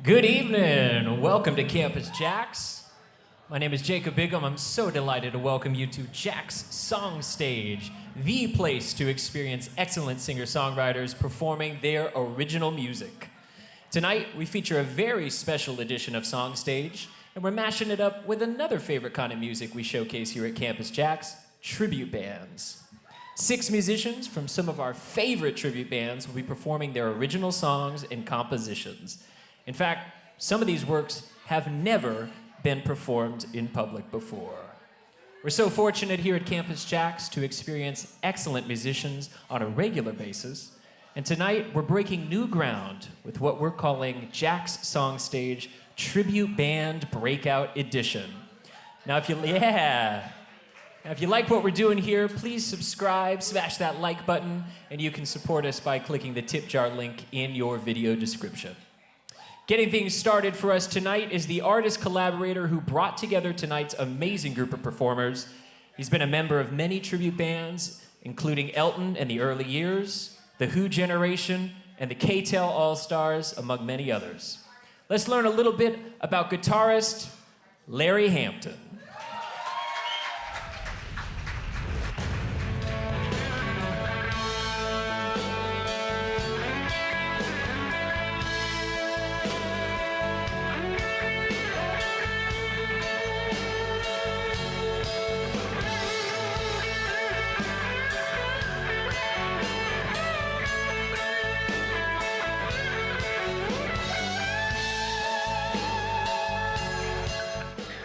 Good evening. Welcome to Campus JAX. My name is Jacob Bigham. I'm so delighted to welcome you to JAX SongStage, the place to experience excellent singer-songwriters performing their original music. Tonight, we feature a very special edition of SongStage, and we're mashing it up with another favorite kind of music we showcase here at Campus JAX, tribute bands. 6 musicians from some of our favorite tribute bands will be performing their original songs and compositions. In fact, some of these works have never been performed in public before. We're so fortunate here at Campus JAX to experience excellent musicians on a regular basis, and tonight we're breaking new ground with what we're calling JAX SongStage Tribute Band Breakout Edition. Now if you like what we're doing here, please subscribe, smash that like button, and you can support us by clicking the tip jar link in your video description. Getting things started for us tonight is the artist collaborator who brought together tonight's amazing group of performers. He's been a member of many tribute bands, including Elton and the Early Years, the Who Generation, and the K-Tel All Stars, among many others. Let's learn a little bit about guitarist Larry Hampton.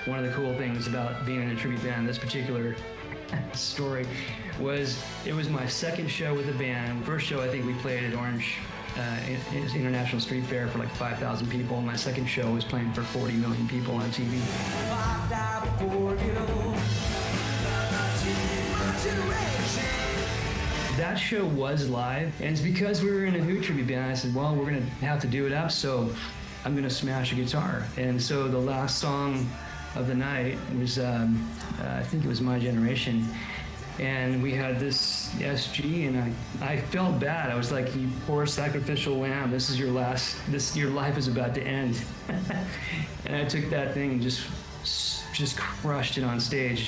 One of the cool things about being in a tribute band, this particular story, was it was my second show with the band. First show I think we played at Orange International Street Fair for like 5,000 people. My second show was playing for 40 million people on TV. That show was live, and it's because we were in a Who tribute band. I said, well, we're gonna have to do it up, so I'm gonna smash a guitar. And so the last song of the night was, I think it was My Generation, and we had this SG, and I felt bad. I was like, you poor sacrificial lamb, this is your last, your life is about to end. And I took that thing and just crushed it on stage.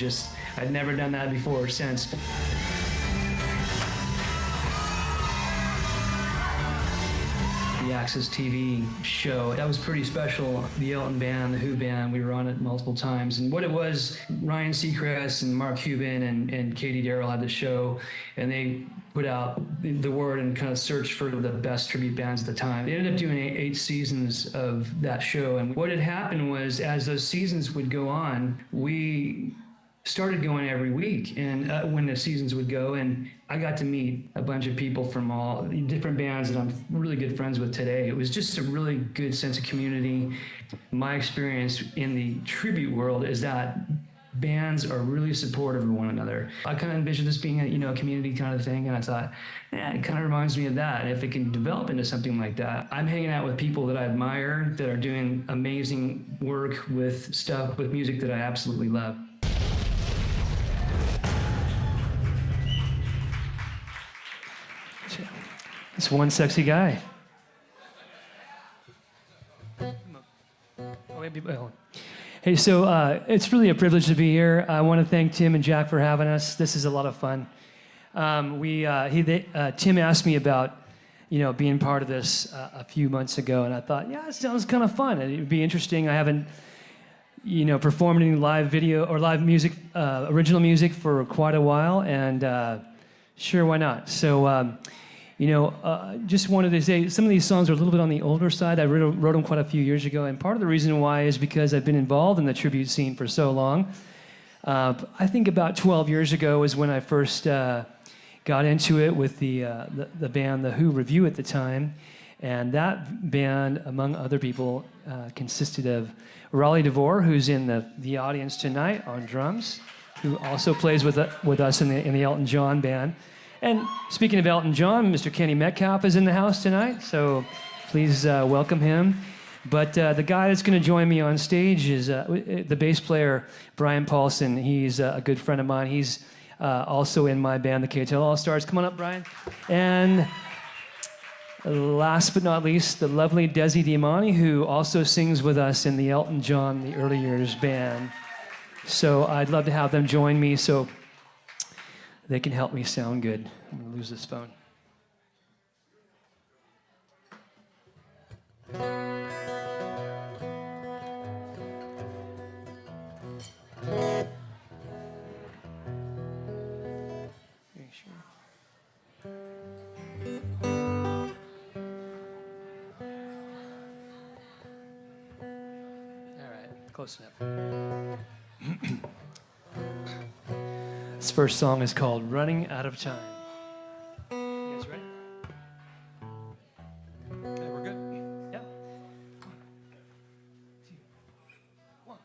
I'd never done that before or since. The Access TV show. That was pretty special. The Elton band, the Who band, we were on it multiple times. And what it was, Ryan Seacrest and Mark Cuban and Katie Darrell had the show, and they put out the word and kind of searched for the best tribute bands at the time. They ended up doing 8 seasons of that show. And what had happened was, as those seasons would go on, we started going every week, and when the seasons would go, and I got to meet a bunch of people from all different bands that I'm really good friends with today. It was just a really good sense of community. My experience in the tribute world is that bands are really supportive of one another. I kind of envisioned this being a community kind of thing, and I thought, yeah, it kind of reminds me of that. And if it can develop into something like that, I'm hanging out with people that I admire, that are doing amazing work with music that I absolutely love. It's one sexy guy. Hey, so it's really a privilege to be here. I want to thank Tim and Jack for having us. This is a lot of fun. Tim asked me about, being part of this a few months ago, and I thought, yeah, it sounds kind of fun. It would be interesting. I haven't, performed any live video or live music, original music for quite a while, and sure, why not? So. Just wanted to say some of these songs are a little bit on the older side. I wrote them quite a few years ago, and part of the reason why is because I've been involved in the tribute scene for so long. I think about 12 years ago was when I first got into it with the band, the Who Review at the time, and that band, among other people, consisted of Raleigh DeVore, who's in the audience tonight on drums, who also plays with us in the Elton John band. And speaking of Elton John, Mr. Kenny Metcalf is in the house tonight, so please welcome him. But the guy that's going to join me on stage is the bass player, Brian Paulson. He's a good friend of mine. He's also in my band, the K-Tel All Stars. Come on up, Brian. And last but not least, the lovely Desi, who also sings with us in the Elton John, the Early Years band. So I'd love to have them join me so they can help me sound good. I'm gonna lose this phone. Close enough. This first song is called Running Out of Time. You guys ready? Okay, we're good. Yep. 1,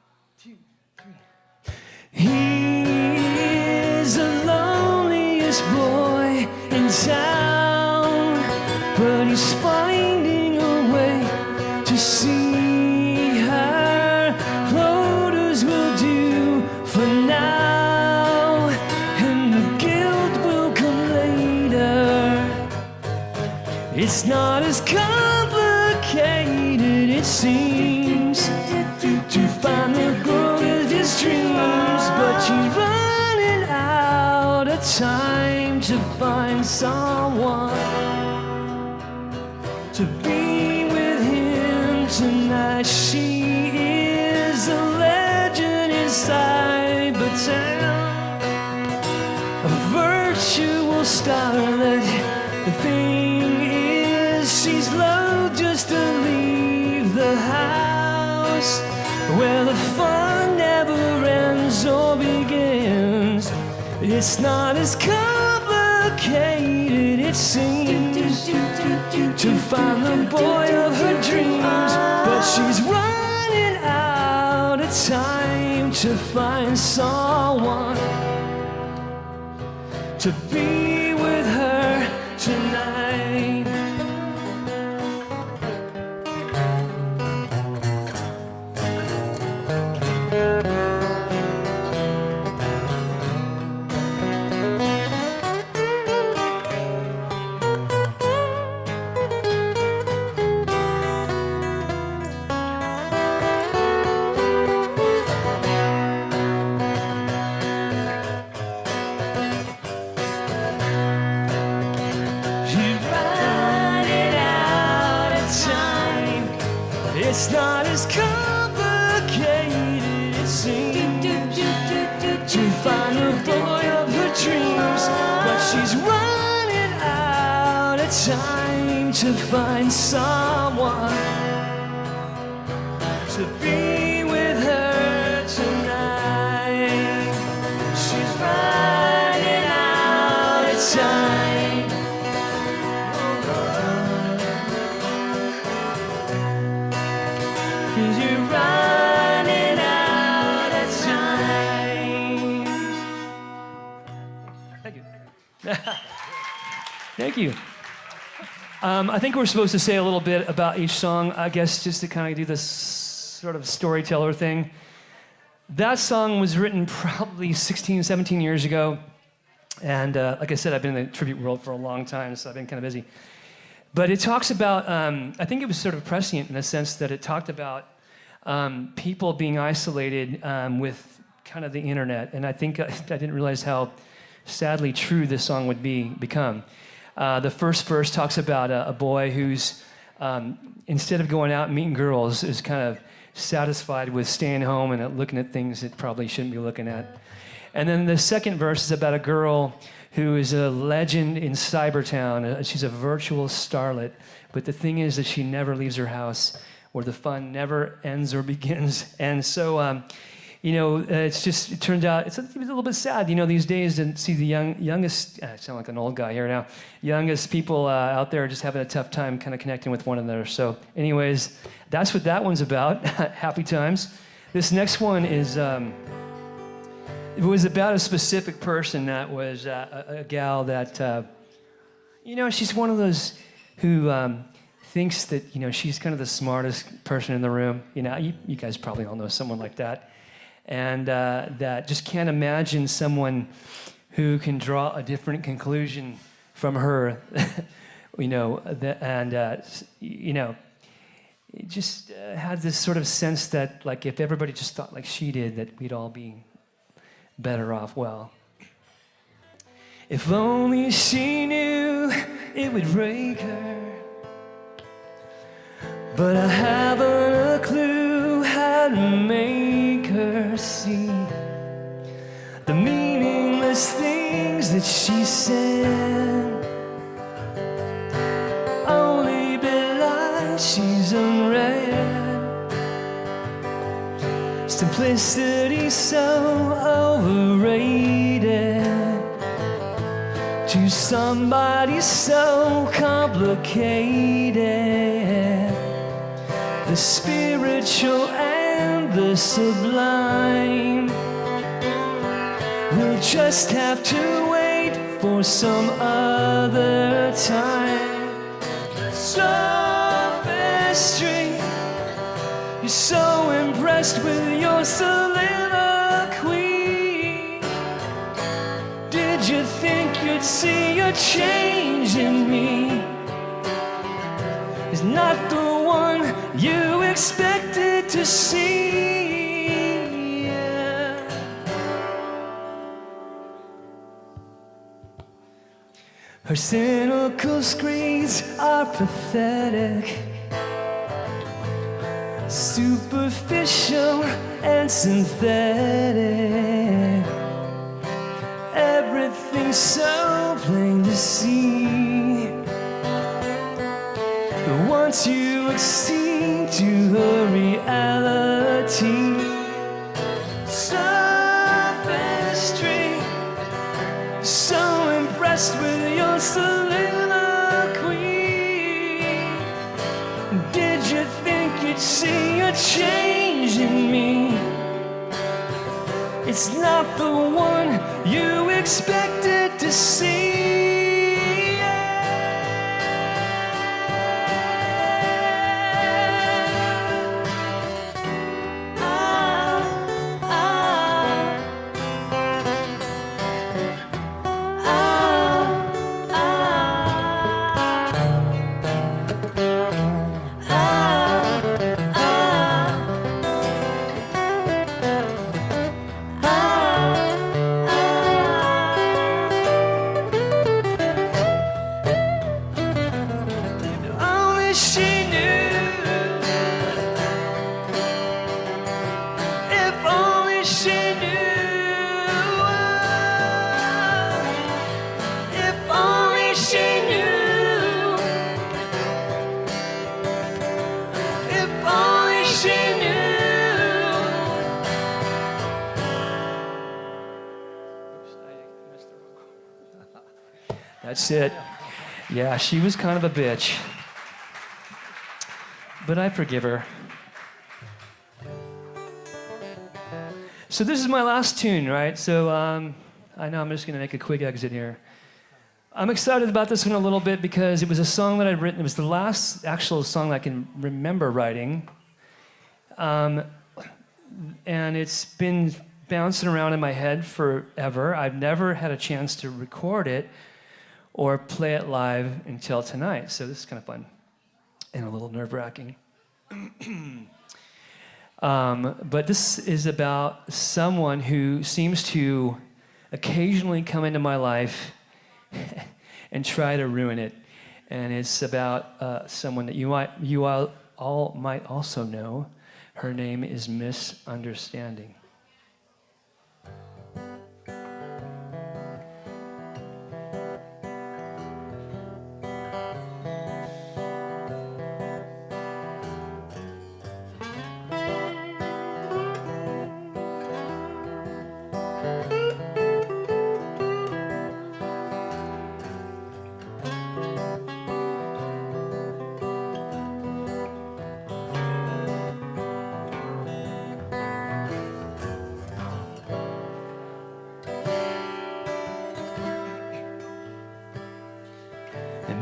2, 3. He's the loneliest boy in town, but he's finding a way to see. It's not as complicated it seems to find the growth of his dreams, but she's running out of time to find someone to be with him tonight. She is a legend inside the town, a virtual starlet. The thing she's loath just to leave the house where the fun never ends or begins. It's not as complicated it seems to find the boy of her dreams, but she's running out of time to find someone to be with her tonight. It's not as complicated it seems to find the boy of her dreams, but she's running out of time to find someone to be with her tonight. She's running out of time. Thank you. I think we're supposed to say a little bit about each song, I guess, just to kind of do this sort of storyteller thing. That song was written probably 16, 17 years ago. And like I said, I've been in the tribute world for a long time, so I've been kind of busy. But it talks about, I think it was sort of prescient in the sense that it talked about people being isolated with kind of the internet. And I think I didn't realize how sadly true this song would become. The first verse talks about a boy who's, instead of going out and meeting girls, is kind of satisfied with staying home and looking at things that probably shouldn't be looking at. And then the second verse is about a girl who is a legend in Cybertown. She's a virtual starlet, but the thing is that she never leaves her house, where the fun never ends or begins. And so, it turns out it's a little bit sad, these days to see the youngest, I sound like an old guy here now, youngest people out there just having a tough time kind of connecting with one another. So anyways, that's what that one's about, happy times. This next one is, it was about a specific person that was a gal that, she's one of those who thinks that, she's kind of the smartest person in the room. You guys probably all know someone like that. And that just can't imagine someone who can draw a different conclusion from her it just had this sort of sense that, like, if everybody just thought like she did, that we'd all be better off. Well, if only she knew it would break her, but I haven't a clue how to make her see the meaningless things that she said. Only because she's unread. Simplicity so overrated to somebody so complicated. The spiritual and the sublime we'll just have to wait for some other time. Sophistry, you're so impressed with your soliloquy. Did you think you'd see a change in me? It's not the one you expected to see. Yeah. Her cynical screeds are pathetic, superficial and synthetic. Everything's so plain to see. But once you accede to her reality, sophistry, so impressed with your soliloquy. Did you think you'd see a change in me? It's not the one you expected to see. That's it. Yeah, she was kind of a bitch. But I forgive her. So this is my last tune, right? So I know I'm just going to make a quick exit here. I'm excited about this one a little bit because it was a song that I'd written. It was the last actual song I can remember writing. And it's been bouncing around in my head forever. I've never had a chance to record it or play it live until tonight. So this is kind of fun and a little nerve-wracking. But this is about someone who seems to occasionally come into my life and try to ruin it. And it's about someone that you all might also know. Her name is Misunderstanding.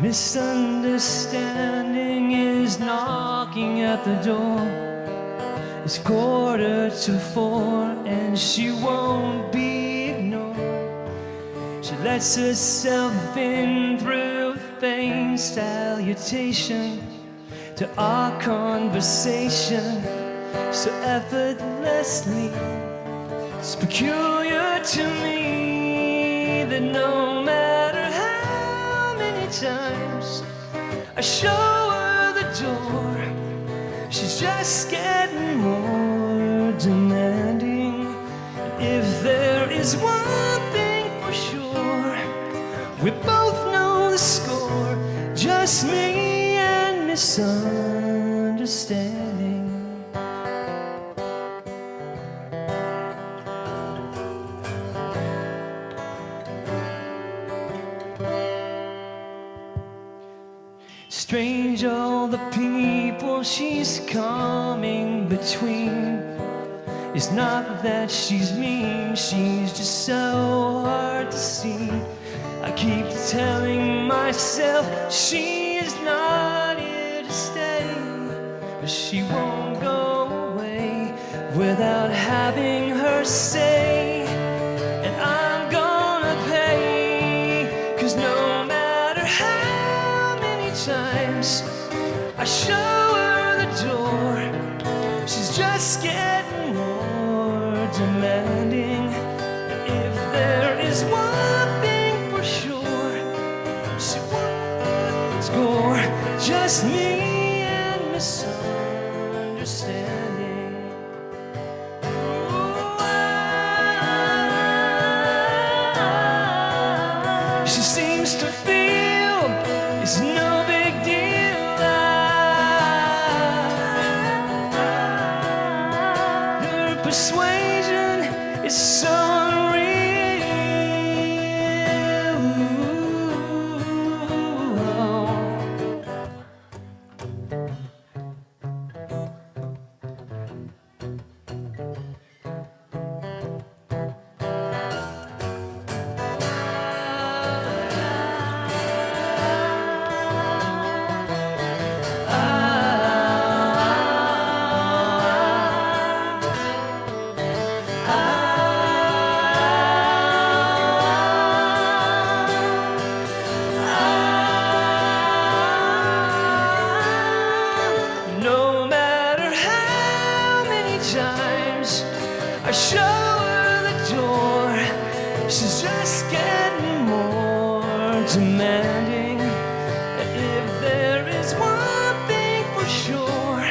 Misunderstanding is knocking at the door. It's 3:45 and she won't be ignored. She She lets herself in through a faint salutation to our conversation so effortlessly. It's peculiar to me that no matter how many times I show her the door, she's just getting more demanding. And if there is one thing for sure, we both know the score, just me and misunderstanding. Strange all the people she's coming between. It's not that she's mean, she's just so hard to see. I keep telling myself she is not here to stay, but she won't go away without having her say. And I'm gonna pay, 'cause no matter how many times I show her the door, she's just getting more demanding. And if there is one thing for sure, she won't score, just me and misunderstanding. She seems to feel it's no big deal. Her persuasion is so unreal. No matter how many times I show her the door, she's just getting more demanding. And if there is one thing for sure,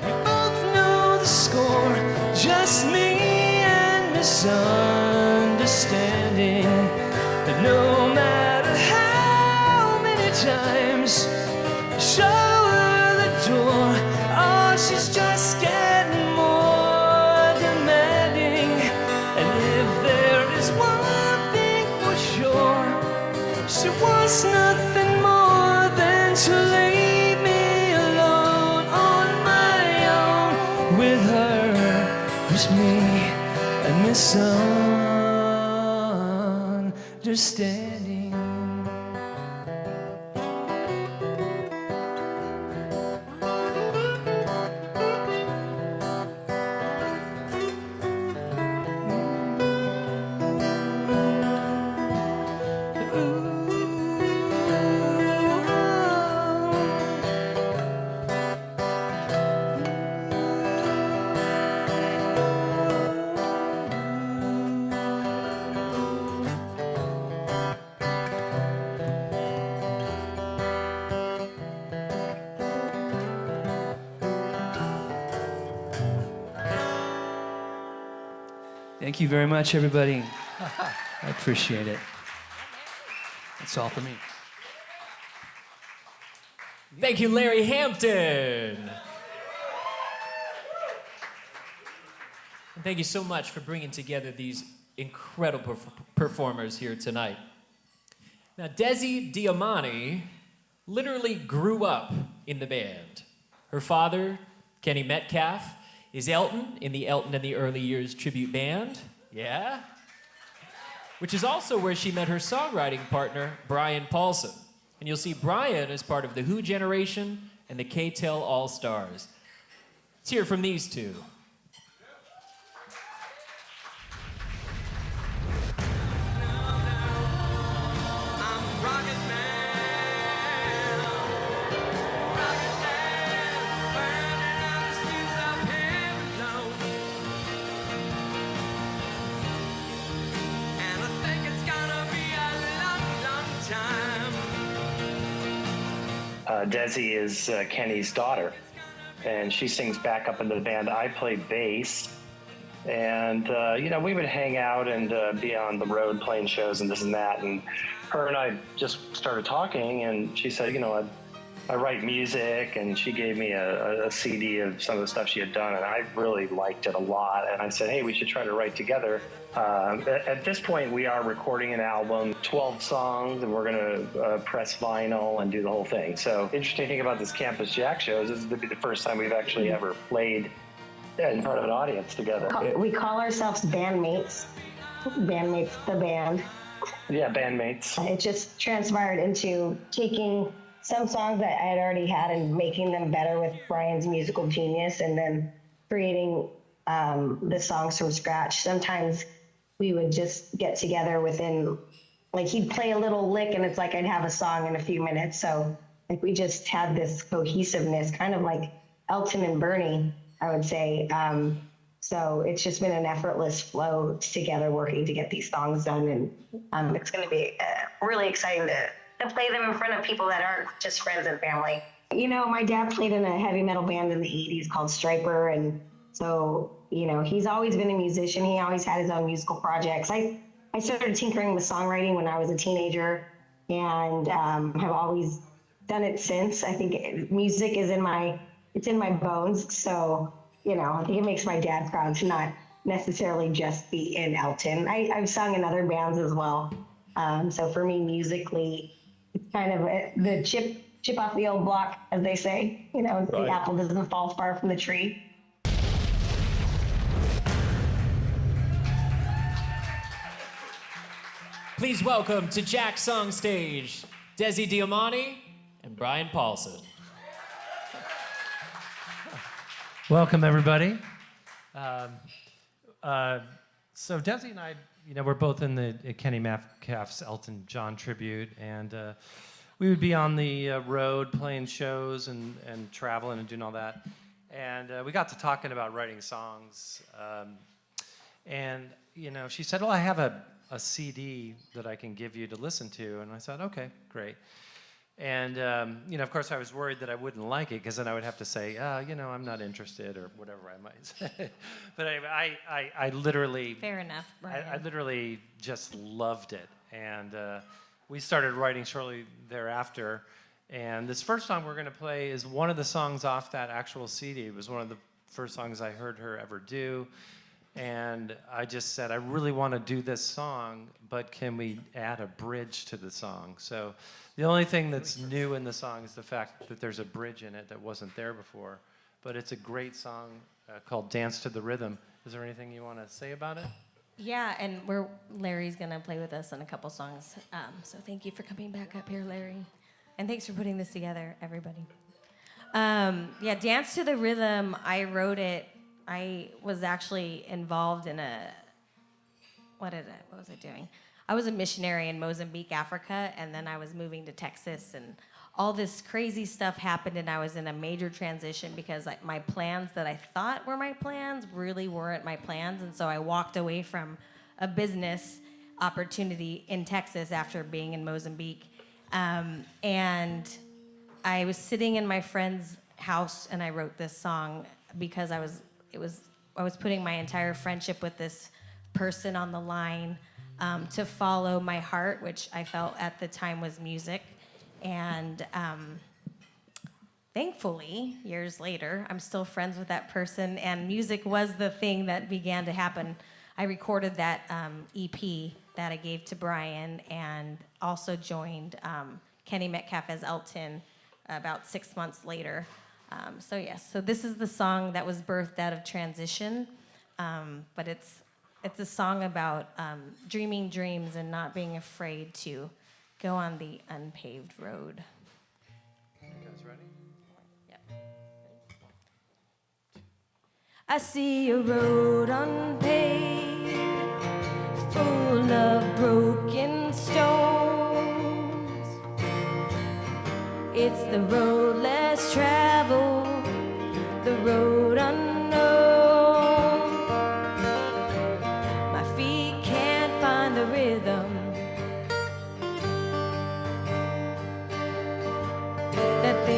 we both know the score, just me and misunderstanding. But no matter how many times I show her the door, oh, she's just getting more demanding. And if there is one thing for sure, she wants nothing more than to leave me alone on my own with her, just me and misunderstanding. Thank you very much, everybody. I appreciate it. That's all for me. Thank you, Larry Hampton. And thank you so much for bringing together these incredible performers here tonight. Now, Desi Diamani literally grew up in the band. Her father, Kenny Metcalf, is Elton in the Elton and the Early Years tribute band. Yeah? Which is also where she met her songwriting partner, Brian Paulson. And you'll see Brian is part of the Who generation and the K-Tel All Stars. Let's hear from these two. Desi is Kenny's daughter, and she sings backup in the band. I play bass, and we would hang out and be on the road playing shows and this and that. And her and I just started talking, and she said, I write music, and she gave me a CD of some of the stuff she had done, and I really liked it a lot. And I said, hey, we should try to write together. At this point, we are recording an album, 12 songs, and we're going to press vinyl and do the whole thing. So interesting thing about this Campus JAX show is this is going to be the first time we've actually ever played in front of an audience together. We call ourselves bandmates. Bandmates, the band. Yeah, bandmates. It just transpired into taking some songs that I had already had and making them better with Brian's musical genius, and then creating the songs from scratch. Sometimes we would just get together within, like, he'd play a little lick and it's like I'd have a song in a few minutes. So like we just had this cohesiveness, kind of like Elton and Bernie, I would say. So it's just been an effortless flow together, working to get these songs done. And it's going to be really exciting to play them in front of people that aren't just friends and family. My dad played in a heavy metal band in the 80s called Striper. And so, he's always been a musician. He always had his own musical projects. I started tinkering with songwriting when I was a teenager, and have always done it since. I think music is in my bones. So, I think it makes my dad proud to not necessarily just be in Elton. I've sung in other bands as well. So for me, musically, it's kind of the chip off the old block, as they say. Right. The apple doesn't fall far from the tree. Please welcome to JAX SongStage, Desi Diamani and Brian Paulson. Welcome, everybody. So Desi and I, we're both in the Kenny Metcalf's Elton John tribute, and we would be on the road playing shows and traveling and doing all that. And we got to talking about writing songs. And she said, well, I have a CD that I can give you to listen to. And I said, okay, great. And, of course, I was worried that I wouldn't like it, because then I would have to say, I'm not interested, or whatever I might say. But I literally... Fair enough, Brian. I literally just loved it. And we started writing shortly thereafter. And this first song we're going to play is one of the songs off that actual CD. It was one of the first songs I heard her ever do. And I just said, I really want to do this song, but can we add a bridge to the song? So the only thing that's new in the song is the fact that there's a bridge in it that wasn't there before. But it's a great song called Dance to the Rhythm. Is there anything you want to say about it? Yeah, and Larry's going to play with us on a couple songs. So thank you for coming back up here, Larry. And thanks for putting this together, everybody. Dance to the Rhythm, I wrote it. I was actually involved in what was I doing? I was a missionary in Mozambique, Africa, and then I was moving to Texas, and all this crazy stuff happened, and I was in a major transition because my plans that I thought were my plans really weren't my plans, and so I walked away from a business opportunity in Texas after being in Mozambique, and I was sitting in my friend's house, and I wrote this song because I was putting my entire friendship with this person on the line to follow my heart, which I felt at the time was music. And thankfully, years later, I'm still friends with that person, and music was the thing that began to happen. I recorded that EP that I gave to Brian, and also joined Kenny Metcalf as Elton about 6 months later. So this is the song that was birthed out of transition, but it's a song about dreaming dreams and not being afraid to go on the unpaved road. You guys ready? Yep. I see a road unpaved, full of broken stones. It's the road less traveled, the road unknown. My feet can't find the rhythm that they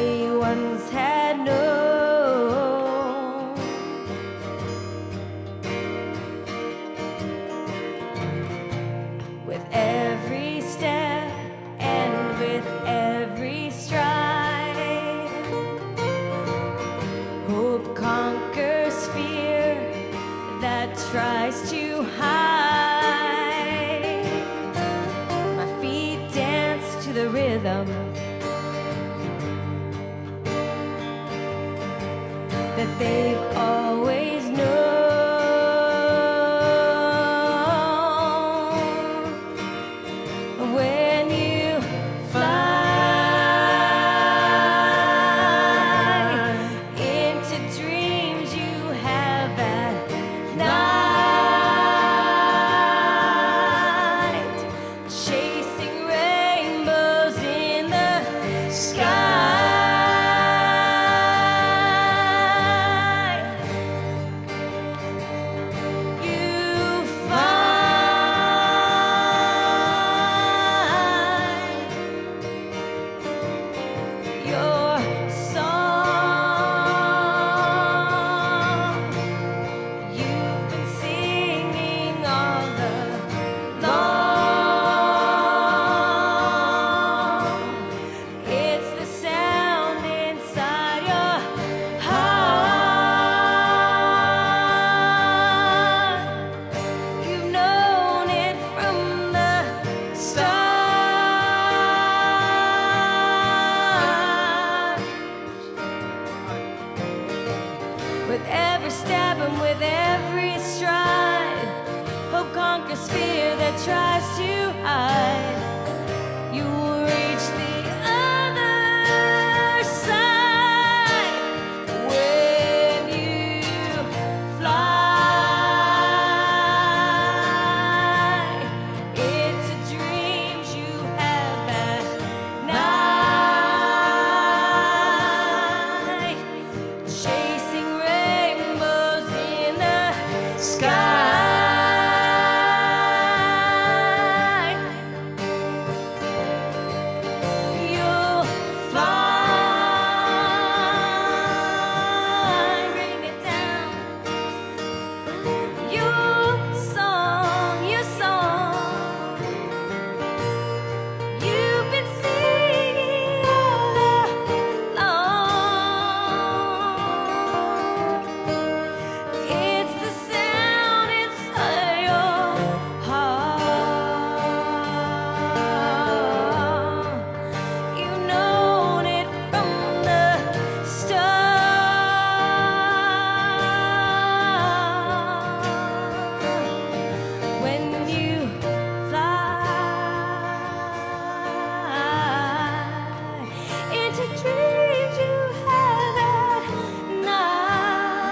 the rhythm that they've always known. When you fly into dreams you have at night, chasing rainbows in the sky, you find your song. You've been singing all along. It's the sound inside your heart. You've known it from the start. With every step and with every stride, hope conquers fear that tries to hide. You will reach the other side when you fly into dreams you have at night, chasing rainbows in the sky. You'll find, bring it down, your song, you've been singing all along. It's the sound inside your heart. You've known it from the start. When you fly into dreams you have at night,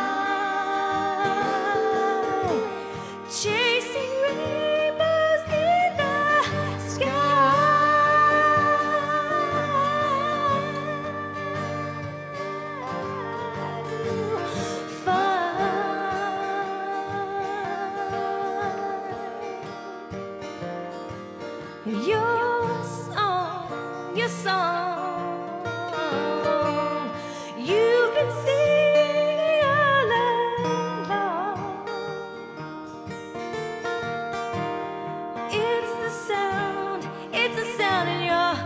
chasing rainbows in the sky, you find your song, you've been singing all along. It's the sound in your heart.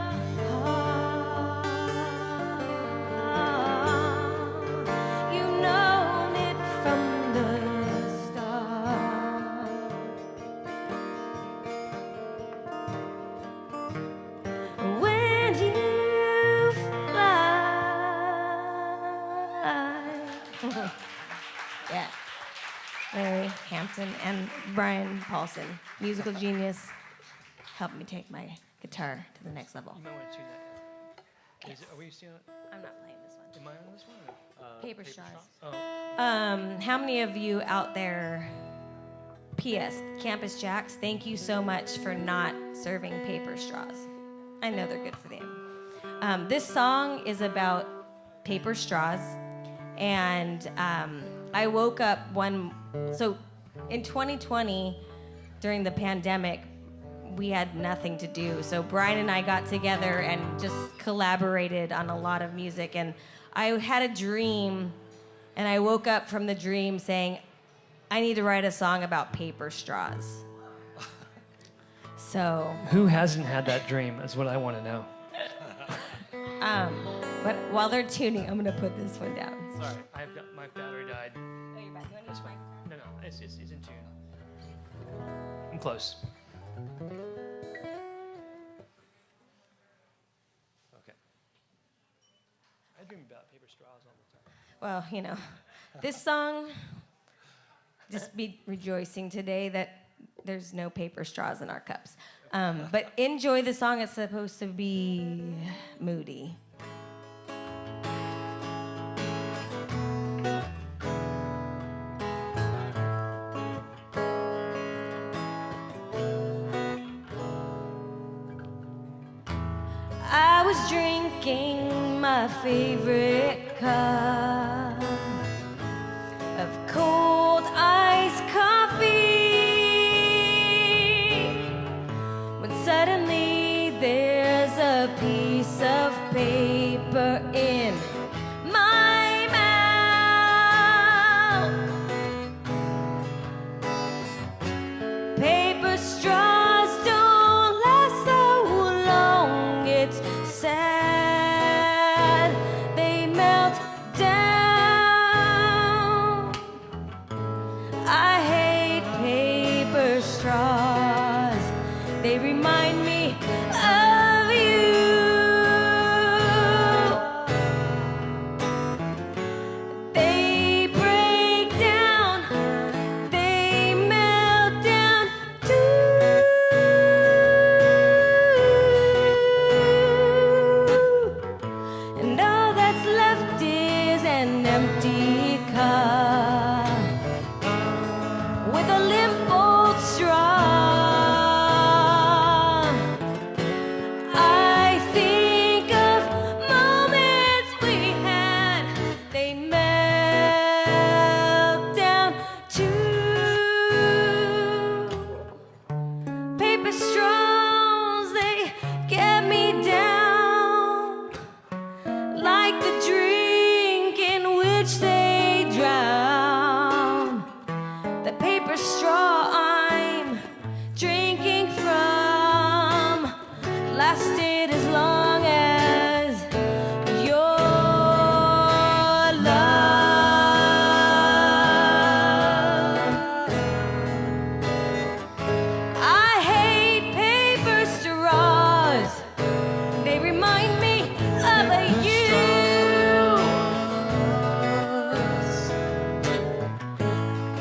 You've known it from the start. When you fly. Yeah. Larry Hampton and Brian Paulson, musical genius, helped me take my guitar to the next level. You might want to tune that. Are we seeing it? I'm not playing this one. Am I on this one? Paper straws. Oh. How many of you out there, P.S., Campus JAX, thank you so much for not serving paper straws. I know they're good for them. This song is about paper straws, and I woke up so in 2020, during the pandemic, we had nothing to do. So Brian and I got together and just collaborated on a lot of music, and I had a dream, and I woke up from the dream saying, I need to write a song about paper straws. So, Who hasn't had that dream is what I want to know. but while they're tuning, I'm gonna put this one down. Sorry, my battery died. Oh, you're back. You want to use mine? No, it's in tune. I'm close. me about paper straws all the time. Well, you know, this song, just be rejoicing today that there's no paper straws in our cups. But enjoy the song. It's supposed to be moody. I was drinking my favorite cup of cold iced coffee when suddenly there's a piece of paper in my mouth. Paper straws don't last so long. It's sad, they melt down. I hate paper straws, they remind me of you. They break down, they melt down too. And all that's left is an empty cup with a limp old straw. I think of moments we had, they melt down too. Paper straws, they get me down, like the drink in which they drown. The paper straw I'm drinking from lasted as long as your love. I hate paper straws, they remind me of you.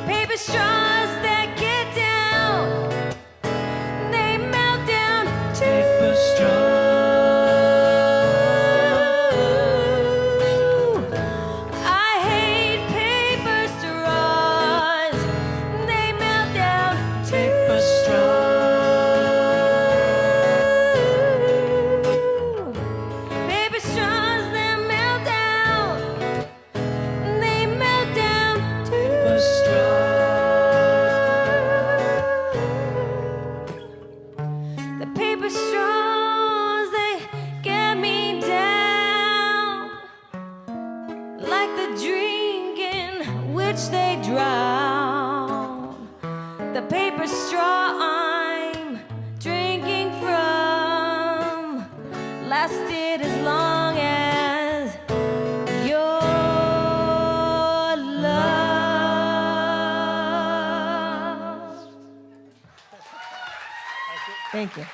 Paper straws that get down, they melt down too. Paper I hate paper straws, they melt down too. Paper Paper straws that melt down, they melt down too. The paper straws, they get me down, like the drink in which they drown. The paper straw I'm drinking from lasted as long as your love. Thank you.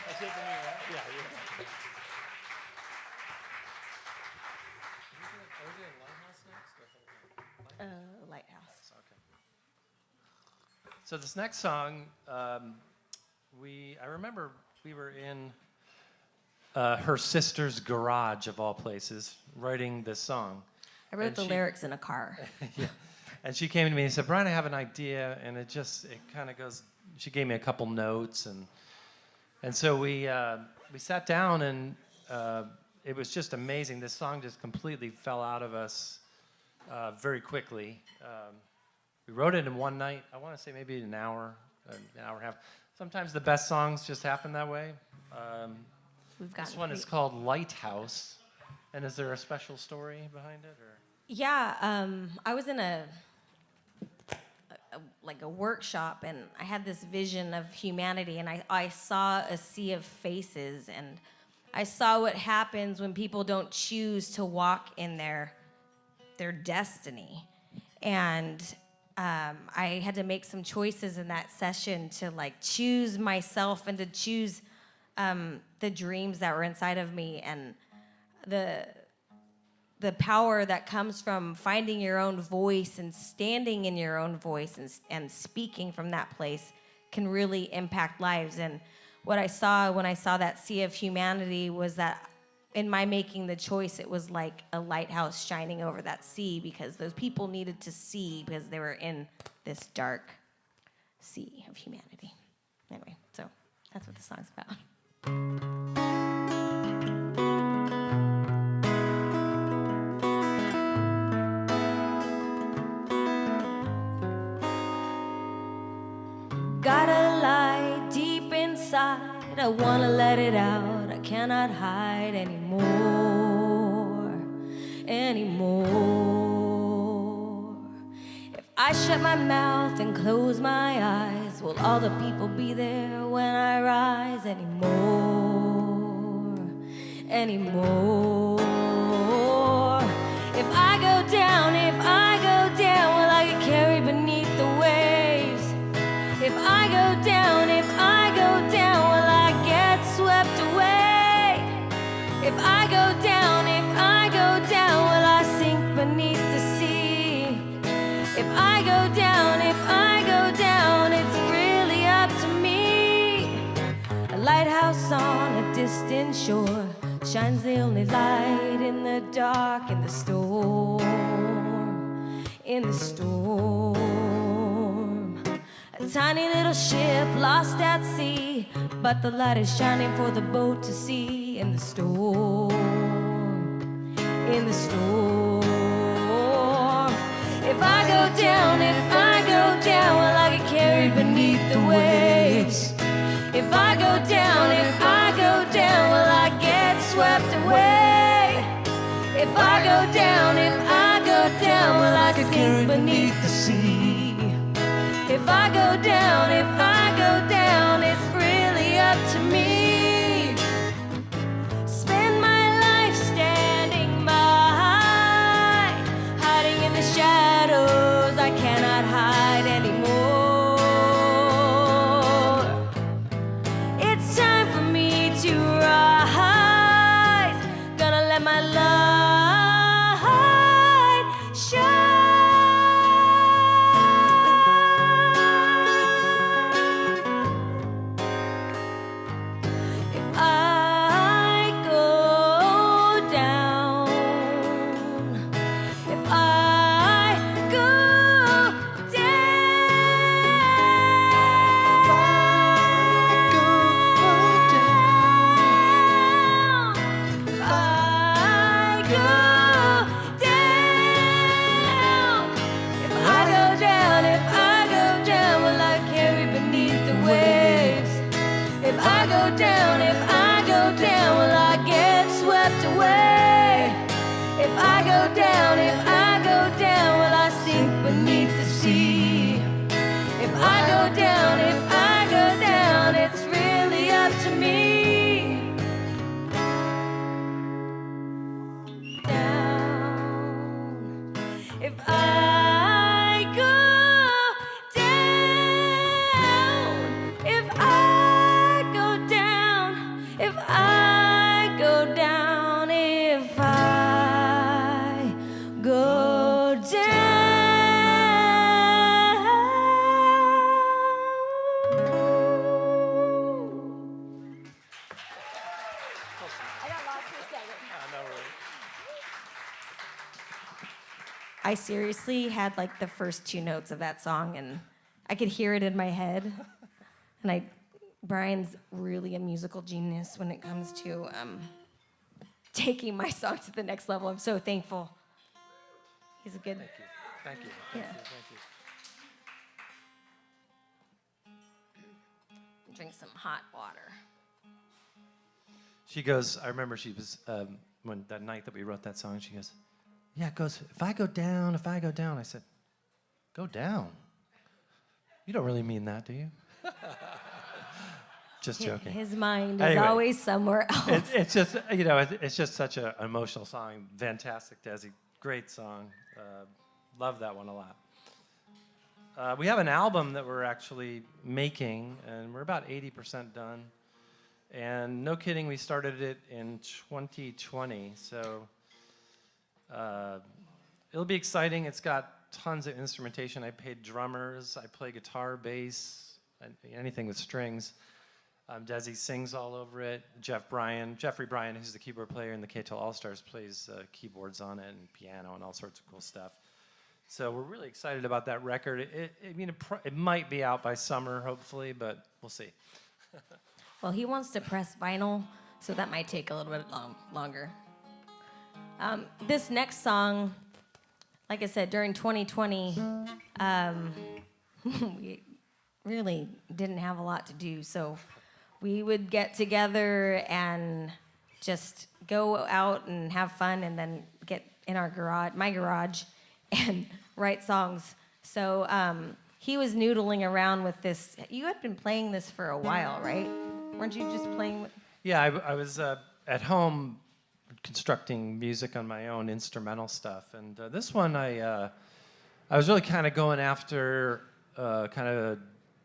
Lighthouse. So this next song, I remember we were in her sister's garage of all places, writing this song. I wrote And the she- lyrics in a car. Yeah. And she came to me and said, "Brian, I have an idea," and it kind of goes. She gave me a couple notes, and so we sat down, and it was just amazing. This song just completely fell out of us very quickly. We wrote it in one night. I want to say maybe an hour and a half. Sometimes the best songs just happen that way. We've got This one is called Lighthouse. And is there a special story behind it, or? Yeah, I was in a workshop, and I had this vision of humanity, and I saw a sea of faces, and I saw what happens when people don't choose to walk in their destiny. And I had to make some choices in that session to choose myself and to choose the dreams that were inside of me. And the power that comes from finding your own voice and standing in your own voice and speaking from that place can really impact lives. And what I saw when I saw that sea of humanity was that in my making the choice, it was like a lighthouse shining over that sea, because those people needed to see because they were in this dark sea of humanity. Anyway, so that's what the song's about. Got a light deep inside, I wanna let it out, I cannot hide anymore. If I shut my mouth and close my eyes, will all the people be there when I rise anymore? If I go down, will I get carried beneath the waves? If I go down, will I get swept away? If I go down, will I sink beneath the sea? If I go down, it's really up to me. A lighthouse on a distant shore shines the only light in the dark, in the storm. A tiny little ship lost at sea, but the light is shining for the boat to see in the storm. If I go down, will I get carried beneath the waves? If I go down, will I get swept away? If I go down, will I sink beneath the sea? If I go down, it's really up to me. Spend my life standing by, hiding in the shadows, I cannot hide anymore. It's time for me to rise, gonna let my light shine. I seriously had like the first two notes of that song, and I could hear it in my head. And Brian's really a musical genius when it comes to taking my song to the next level. I'm so thankful. He's a good. Thank you. Drink some hot water. She goes, I remember she was, when that night that we wrote that song, she goes, yeah, it goes, if I go down. I said, go down? You don't really mean that, do you? Just joking. His mind is always somewhere else. It's just, it's just such an emotional song. Fantastic, Desi. Great song. Love that one a lot. We have an album that we're actually making, and we're about 80% done. And no kidding, we started it in 2020. So It'll be exciting. It's got tons of instrumentation. I paid drummers. I play guitar, bass, anything with strings. Desi sings all over it. Jeffrey Bryan, who's the keyboard player in the K-Tel All Stars, plays keyboards on it and piano and all sorts of cool stuff. So we're really excited about that record. It might be out by summer, hopefully, but we'll see. Well, he wants to press vinyl, so that might take a little bit longer. This next song, like I said, during 2020, we really didn't have a lot to do, so we would get together and just go out and have fun and then get in my garage, and write songs. So he was noodling around with this. You had been playing this for a while, right? Weren't you just playing with... Yeah, I was at home constructing music on my own instrumental stuff. And this one, I was really kind of going after kind of a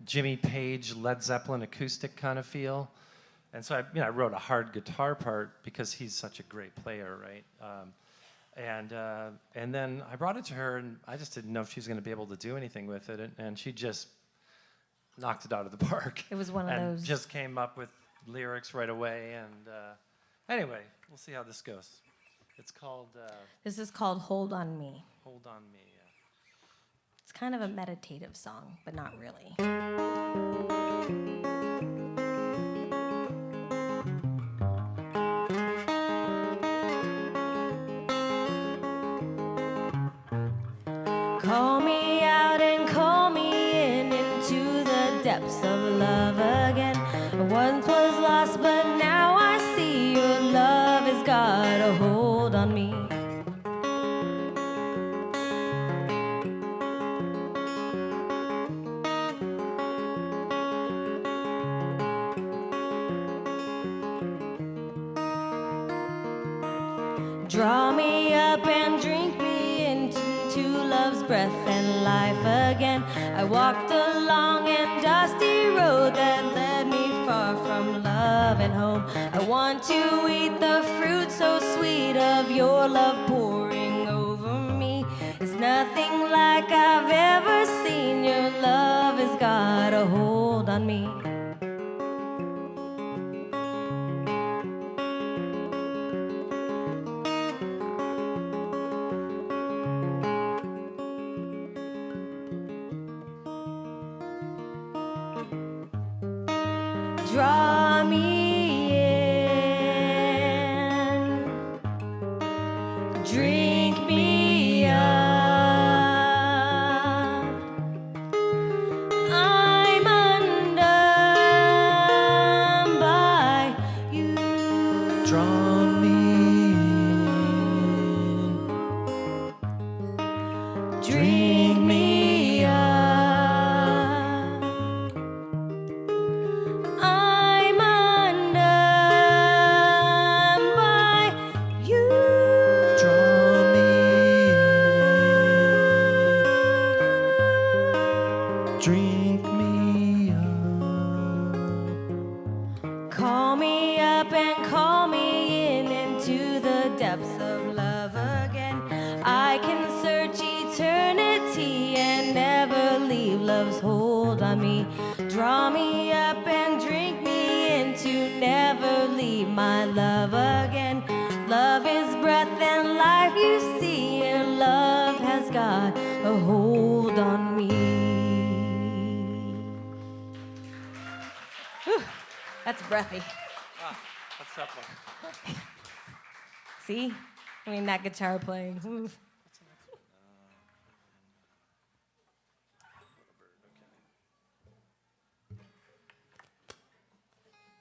Jimmy Page, Led Zeppelin acoustic kind of feel. And so I wrote a hard guitar part because he's such a great player, right? And then I brought it to her, and I just didn't know if she was going to be able to do anything with it. And she just knocked it out of the park. It was one of and those. Just came up with lyrics right away. And anyway, we'll see how this goes. It's called... This is called Hold On Me. Hold On Me, yeah. It's kind of a meditative song, but not really. Call me out and call me into the depths of love again. I once was lost, but now I see your love has got a hold on me. Draw me up and drink me into love's breath and life again. I walked along a dusty road that led me far from love and home. I want to eat the fruit so sweet of your love pouring over me. It's nothing like I've ever seen. Your love has got a hold on me. Draw me in, drink me up. I'm undone by you. Draw me in, Drink me up. I'm undone by you. draw me in, drink me up. Call me up and call me in into the depths of love again. I can search eternity and never leave love's hold on me. Draw me up and drink me in to never leave my love again. Love is breath and life, you see, and love has got a hold on me. Whew, that's breathy. What's that one? See? I mean, that guitar playing. Ooh.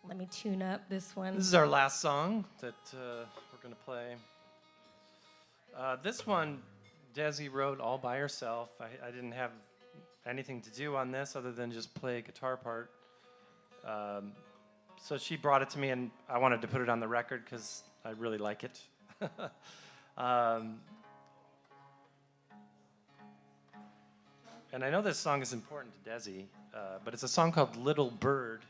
Let me tune up this one. This is our last song that we're going to play. This one, Desi wrote all by herself. I didn't have anything to do on this other than just play a guitar part. So she brought it to me, and I wanted to put it on the record because I really like it. And I know this song is important to Desi, but it's a song called Little Bird.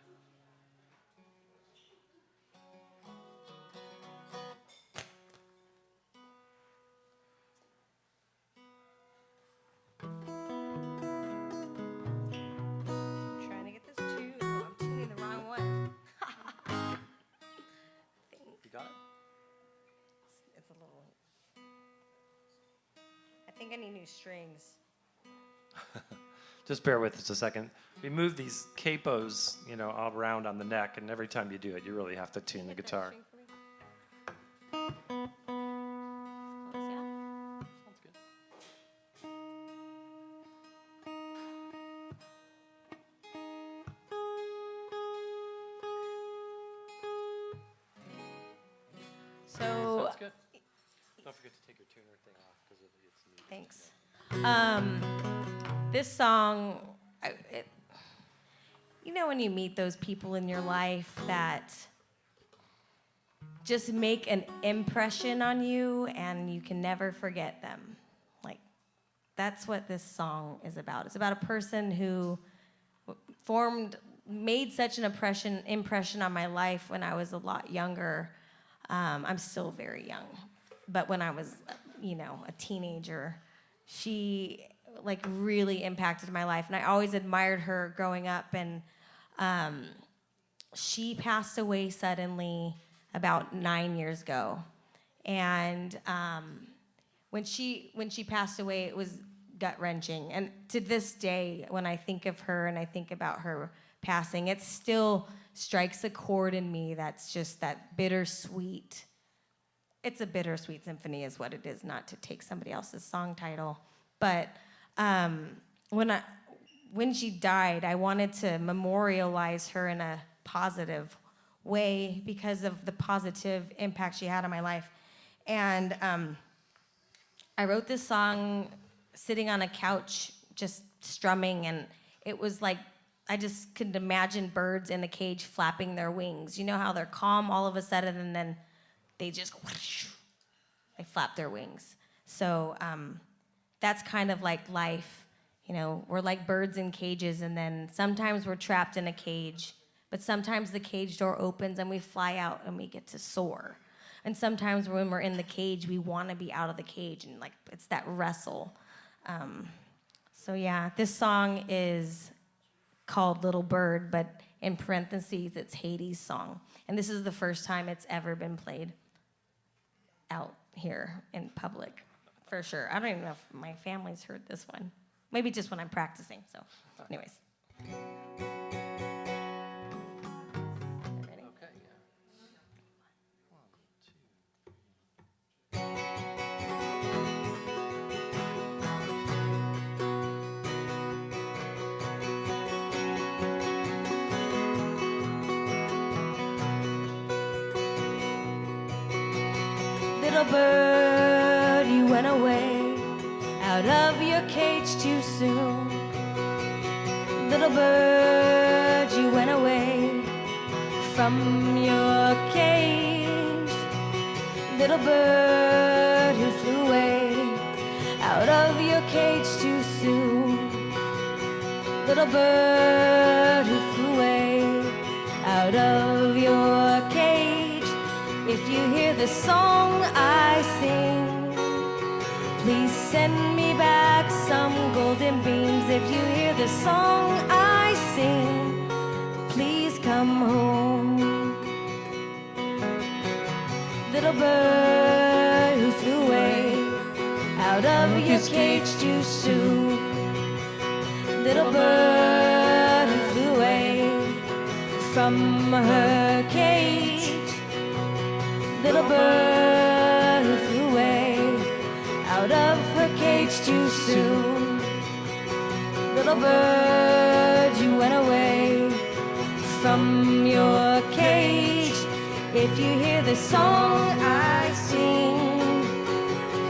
Got it? It's a little. I think I need new strings. Just bear with us a second. We move these capos, all around on the neck, and every time you do it, you really have to tune the guitar. Close, yeah? Sounds good. So. Sounds good. Don't forget to take your tuner thing off because it's neat. Thanks. This song, when you meet those people in your life that just make an impression on you and you can never forget them. Like, that's what this song is about. It's about a person who made such an impression on my life when I was a lot younger. I'm still very young, but when I was, a teenager, she really impacted my life, and I always admired her growing up. And she passed away suddenly about 9 years ago, and when she passed away, it was gut-wrenching. And to this day, when I think of her and I think about her passing, it still strikes a chord in me that's just that bittersweet. It's a bittersweet symphony is what it is, not to take somebody else's song title. But when she died, I wanted to memorialize her in a positive way because of the positive impact she had on my life. And I wrote this song sitting on a couch, just strumming, and it was like I just could imagine birds in a cage flapping their wings. You know how they're calm all of a sudden, and then they just whoosh, they flap their wings. So that's kind of like life. We're like birds in cages, and then sometimes we're trapped in a cage, but sometimes the cage door opens and we fly out and we get to soar. And sometimes when we're in the cage, we want to be out of the cage, and it's that wrestle. So yeah, this song is called Little Bird, but in parentheses, it's Hades' song. And this is the first time it's ever been played out here in public, for sure. I don't even know if my family's heard this one. Maybe just when I'm practicing, so anyways. Ready? Okay, yeah. 1, 2. Little bird, you went away out of your cage too soon. Little bird, you went away from your cage. Little bird who flew away out of your cage too soon. Little bird who flew away out of your cage. If you hear the song I sing, please send me back some golden beams. If you hear the song I sing, please come home. Little bird who flew away out of your cage too soon. Little bird who flew away from her cage. Little bird who flew away out of her cage too soon. Little bird, you went away from your cage. If you hear the song I sing,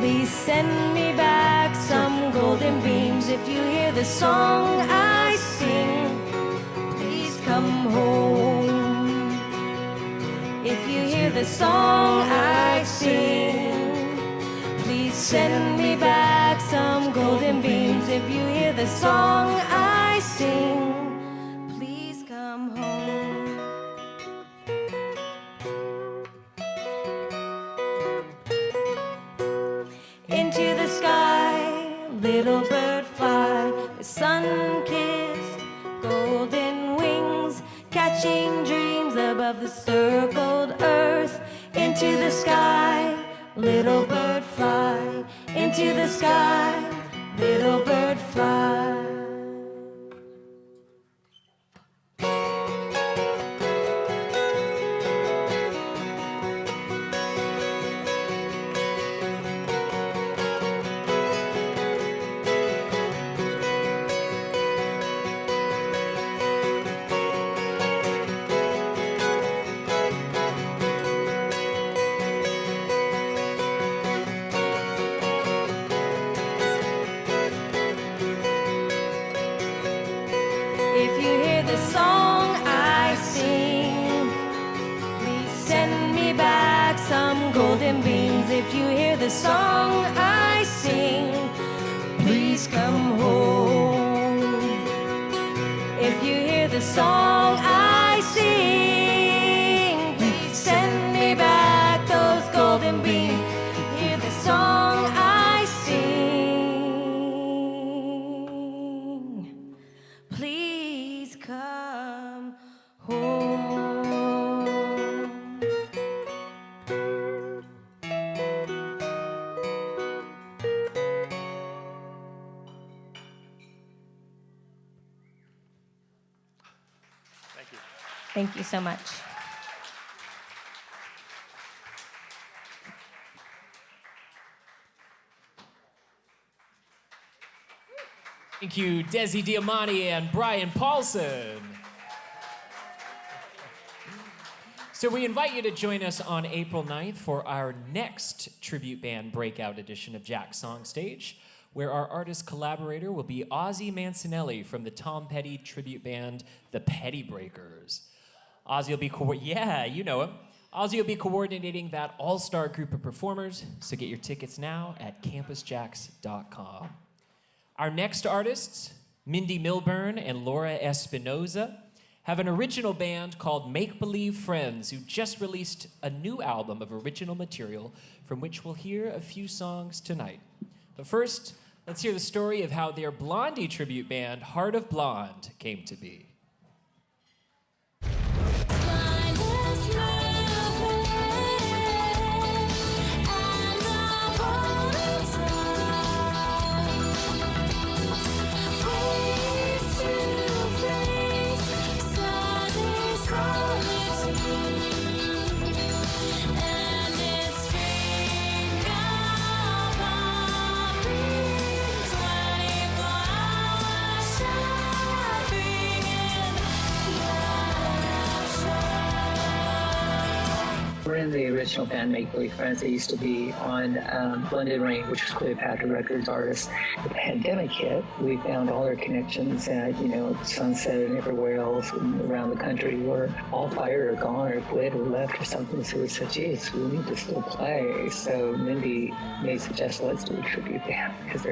please send me back some golden beams. If you hear the song I sing, please come home. If you hear the song I sing, please send me back some golden beams. If you hear the song I sing, please come home. Into the sky, little bird fly, with sun-kissed golden wings, catching dreams above the circled earth. Into into the sky, little bird fly, into the sky, little bird fly. If you hear the song I sing, please send me back some golden beans. If you hear the song I sing, please come home. If you hear the song I sing, please send me back those golden beans. Hear the song I sing, please come home. Thank you so much. Thank you, Desi Diamante and Brian Paulson. So we invite you to join us on April 9th for our next tribute band breakout edition of JAX SongStage, where our artist collaborator will be Ozzy Mancinelli from the Tom Petty tribute band, the Petty Breakers. Ozzy will be, yeah, you know him. Ozzy will be coordinating that all-star group of performers, so get your tickets now at campusjax.com. Our next artists, Mindy Milburn and Laura Espinoza, have an original band called Make Believe Friends, who just released a new album of original material from which we'll hear a few songs tonight. But first, let's hear the story of how their Blondie tribute band, Heart of Blonde, came to be. We're in the original band Make Believe Friends. They used to be on Blended Rain, which was Cleopatra Records artists. The pandemic hit. We found all our connections at, Sunset and everywhere else and around the country were all fired or gone or quit or left or something. So we said, geez, we need to still play. So Mindy may suggest, let's do a tribute band because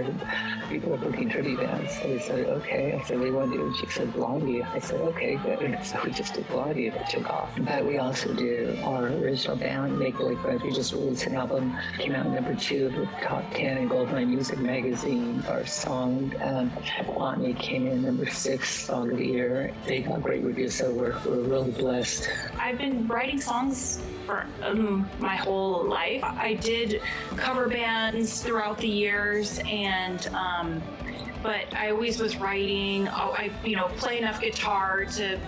people are booking tribute bands. So we said, okay. I said, what do you want to do? And she said, Blondie. I said, okay, good. So we just did Blondie and it took off. But we also do our original band, Make Believe Friends. We just released an album, came out #2 of the top 10 in Goldmine Music Magazine. Our song, Botany, came in #6 song of the year. They got great reviews, so we're really blessed. I've been writing songs for my whole life. I did cover bands throughout the years, and but I always was writing. I play enough guitar to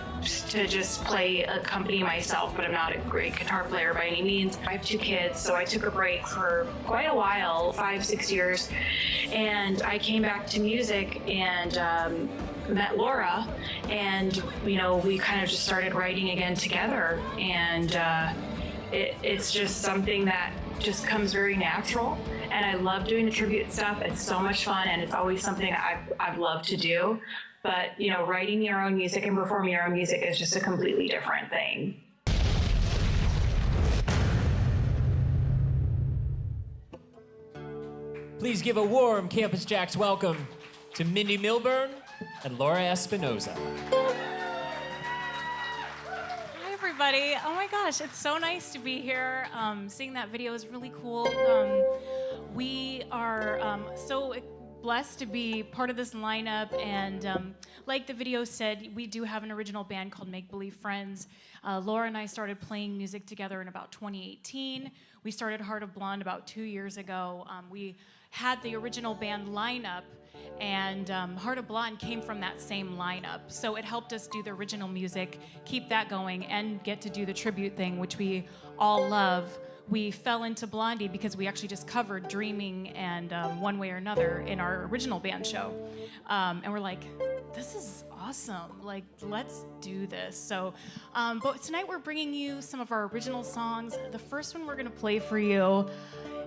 just accompany myself, but I'm not a great guitar player by any means. I have 2 kids, so I took a break for quite a while, 5-6 years, and I came back to music and met Laura, and we kind of just started writing again together, and it's just something that just comes very natural. And I love doing the tribute stuff. It's so much fun, and it's always something I've loved to do. But, writing your own music and performing your own music is just a completely different thing. Please give a warm Campus JAX welcome to Mindy Milburn and Laura Espinoza. Hi, everybody. Oh my gosh, it's so nice to be here. Seeing that video is really cool. We are so blessed to be part of this lineup, and like the video said, we do have an original band called Make Believe Friends. Laura and I started playing music together in about 2018. We started Heart of Blonde about 2 years ago. We had the original band lineup, and Heart of Blonde came from that same lineup. So it helped us do the original music, keep that going, and get to do the tribute thing, which we all love. We fell into Blondie because we actually just covered Dreaming and One Way or Another in our original band show. And we're like, this is awesome. Like, let's do this. So, but tonight we're bringing you some of our original songs. The first one we're gonna play for you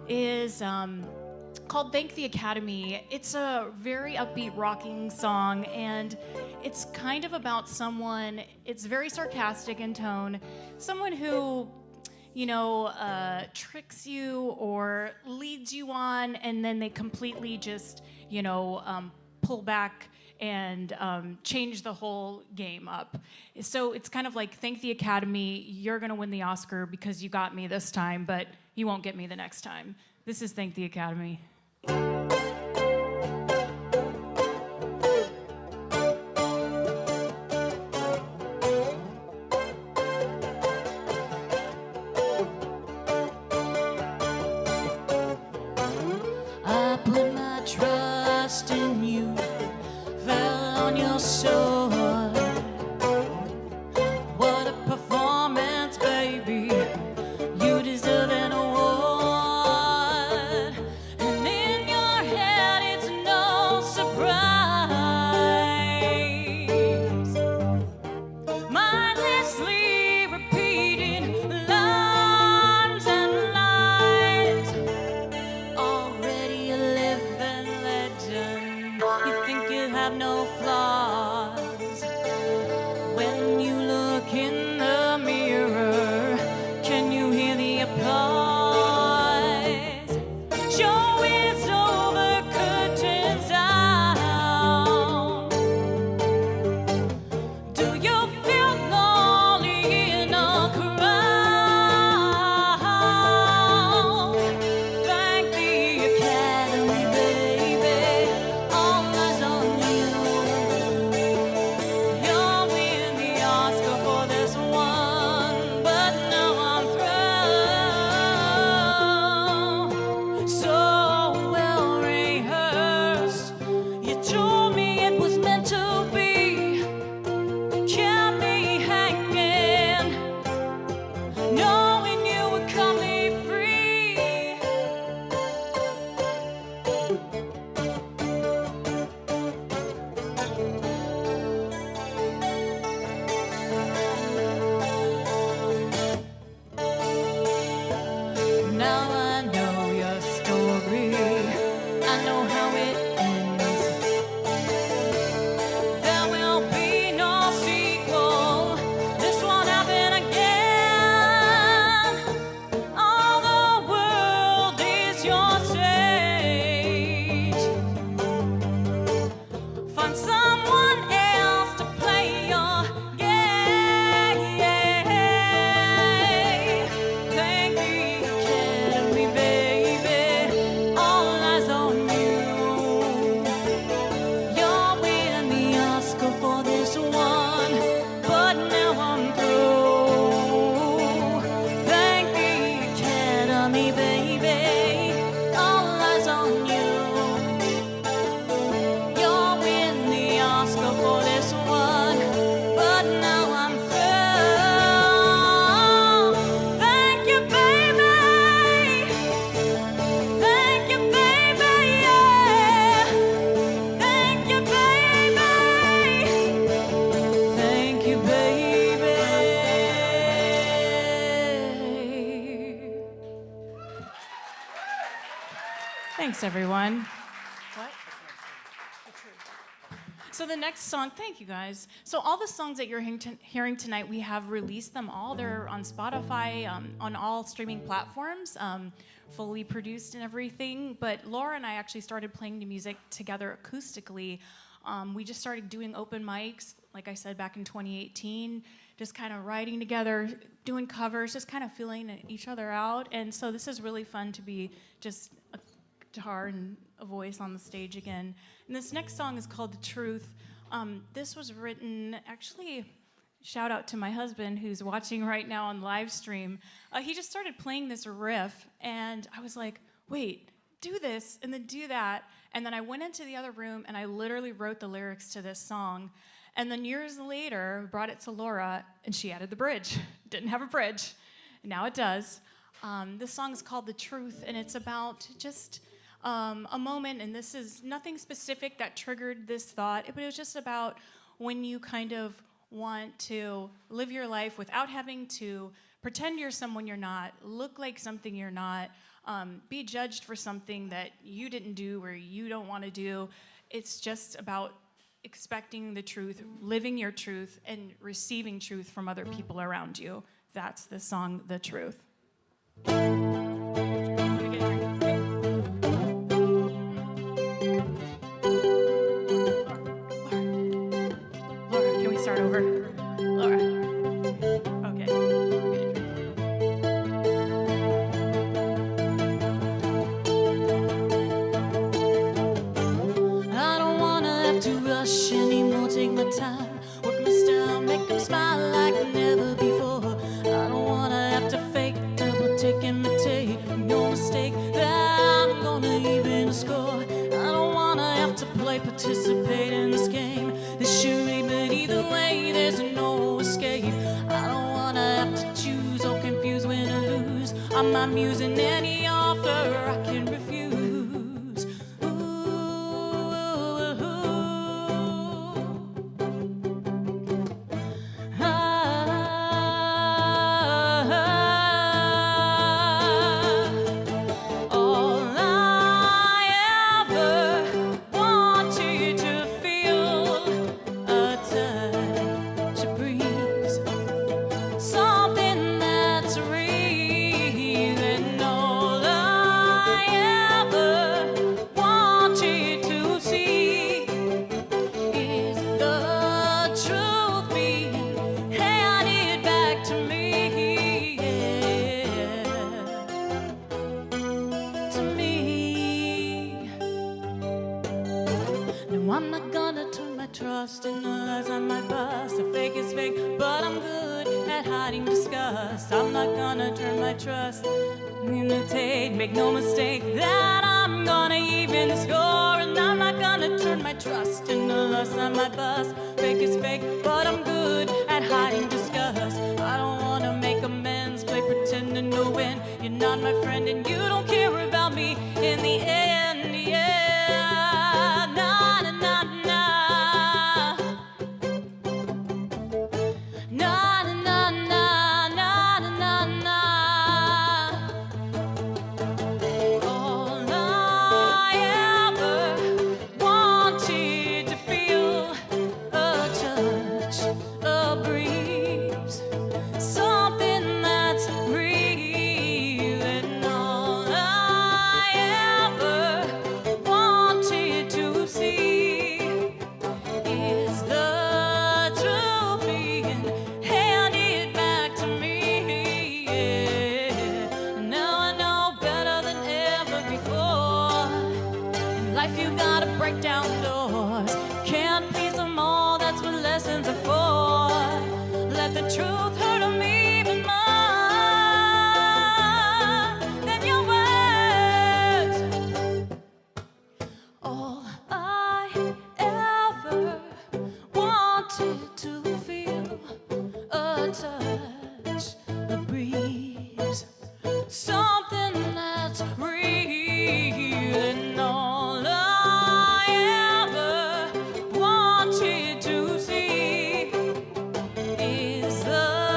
is called Thank the Academy. It's a very upbeat rocking song, and it's kind of about someone, it's very sarcastic in tone, someone who, you know, tricks you or leads you on, and then they completely just, you know, pull back and change the whole game up. So it's kind of like, thank the Academy, you're gonna win the Oscar because you got me this time, but you won't get me the next time. This is Thank the Academy. I put my trust in you, fell on your sword. What a performance, baby. You deserve an award. And in your head, it's no surprise. Mindlessly repeating lines and lies. Already a living legend. You think you have no flaws. When you look in the mirror, can you hear the applause? Show is over, curtains down. Do you feel lonely in a crowd? Thank the Academy, baby. All eyes on you. You'll win the Oscar for this one, but now I'm through. So well rehearsed. You told me it was meant to be. Kept me hanging, knowing you would cut me free. Now I know your story. I know how it ends. There will be no sequel. This won't happen again. All the world is your stage. Find someone else to play your game. Thank the Academy, baby. All eyes on you. You'll win the Oscar for this one, but now I'm through. Thank the Academy, baby. All eyes on you. You'll win the Oscar for this one, but now I'm through. Thank you, baby. Thank you, baby. Yeah. Thank you, baby. Thank you, baby. Thanks, everyone. What? So the next song, thank you guys. So all the songs that you're hearing tonight, we have released them all. They're on Spotify, on all streaming platforms, fully produced and everything. But Laura and I actually started playing the music together acoustically. We just started doing open mics, like I said, back in 2018, just kind of writing together, doing covers, just kind of feeling each other out. And so this is really fun to be just guitar and a voice on the stage again. And this next song is called The Truth. This was written, actually, shout out to my husband who's watching right now on live stream. He just started playing this riff, and I was like, wait, do this, and then do that. And then I went into the other room, and I literally wrote the lyrics to this song. And then years later, brought it to Laura, and she added the bridge. Didn't have a bridge. Now it does. This song is called The Truth, and it's about just a moment, and this is nothing specific that triggered this thought, but it was just about when you kind of want to live your life without having to pretend you're someone you're not, look like something you're not, be judged for something that you didn't do or you don't want to do. It's just about expecting the truth, living your truth, and receiving truth from other people around you. That's the song, The Truth. Laura, can we start over? Laura. Okay. I don't wanna have to rush anymore, take my time, work my style, make them smile like never before. I don't wanna have to fake, double take, imitate, no mistake that I'm gonna even score. I don't wanna have to play, participate in this game, this charade, but either way there's no escape. I don't wanna have to choose or confuse, win or lose. I'm not musing any offer I can refuse. I'm not gonna turn my trust in the lies I might bust. A fake is fake, but I'm good at hiding disgust. I'm not gonna turn my trust, imitate, make no mistake that I'm gonna even the score. And I'm not gonna turn my trust in the lust I might bust. Fake is fake, but I'm good at hiding disgust. I don't wanna make amends, play pretending to win. You're not my friend and you don't care about me in the end, yeah. Is the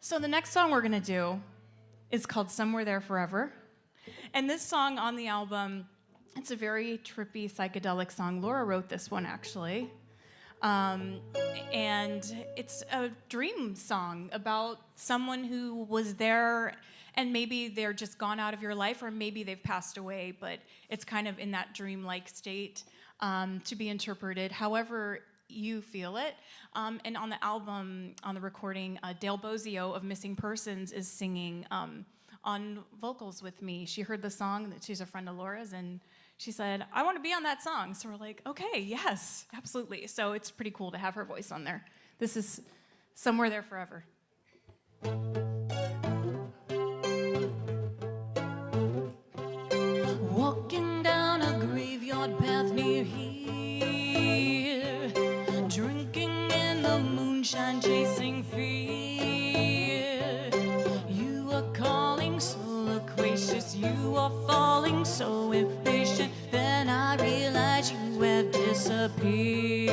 So the next song we're gonna do is called Somewhere There Forever. And this song on the album, it's a very trippy, psychedelic song. Laura wrote this one, actually. And it's a dream song about someone who was there and maybe they're just gone out of your life or maybe they've passed away, but it's kind of in that dreamlike state to be interpreted however you feel it. And on the album, on the recording, Dale Bozio of Missing Persons is singing on vocals with me. She heard the song, that she's a friend of Laura's, and she said, I want to be on that song. So we're like, okay, yes, absolutely. So it's pretty cool to have her voice on there. This is Somewhere There Forever. Walking down a graveyard path near here, drinking in the moonshine, chasing fear. You are calling so loquacious, you are falling so impatient. Then I realize you have disappeared.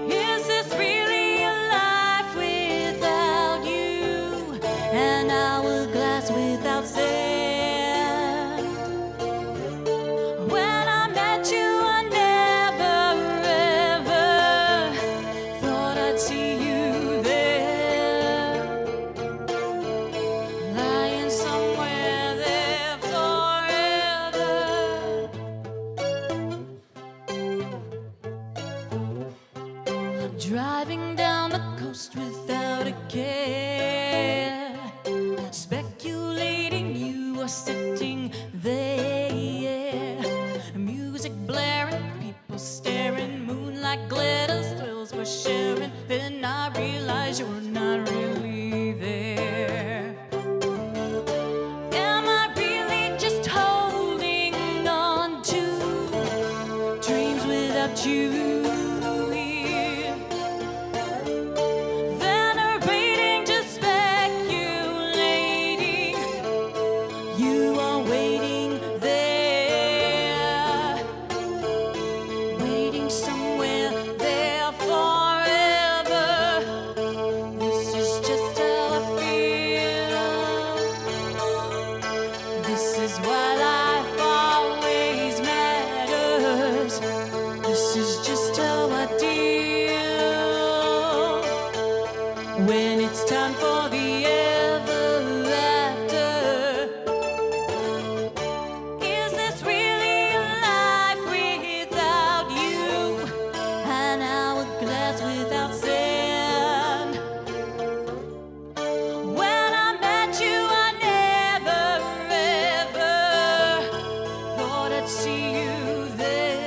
Is this really a life without you? An hourglass without sand? When I met you, I never ever thought I'd see you there, lying somewhere there forever. Driving down the coast without a care, speculating you are sitting there. Music blaring, people staring, moonlight glitters, thrills we're sharing. Then I realize you're not really there. Am I really just holding on to dreams without you here? Venerating, just speculating. You are waiting there, waiting somewhere there forever. This is just how I feel. This is why life always matters. This is just how I deal when it's time for the ever after. Is this really a life without you? An hourglass without sand? When I met you, I never ever thought I'd see you there,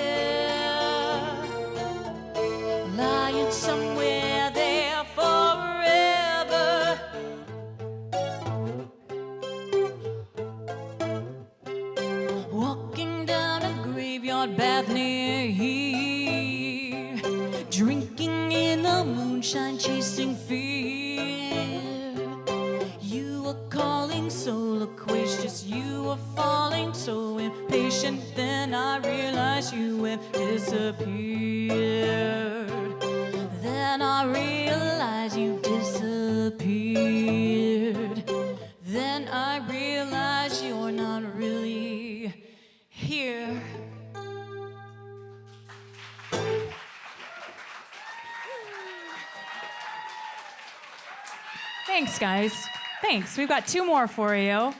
lying somewhere there forever. Walking down a graveyard path near here, drinking in the moonshine, chasing fear. You are calling so loquacious, you are falling so impatient. Then I realize you have disappeared. Then I realize you disappeared. Then I realize you're not really here. Thanks, guys. Thanks. We've got two more for you.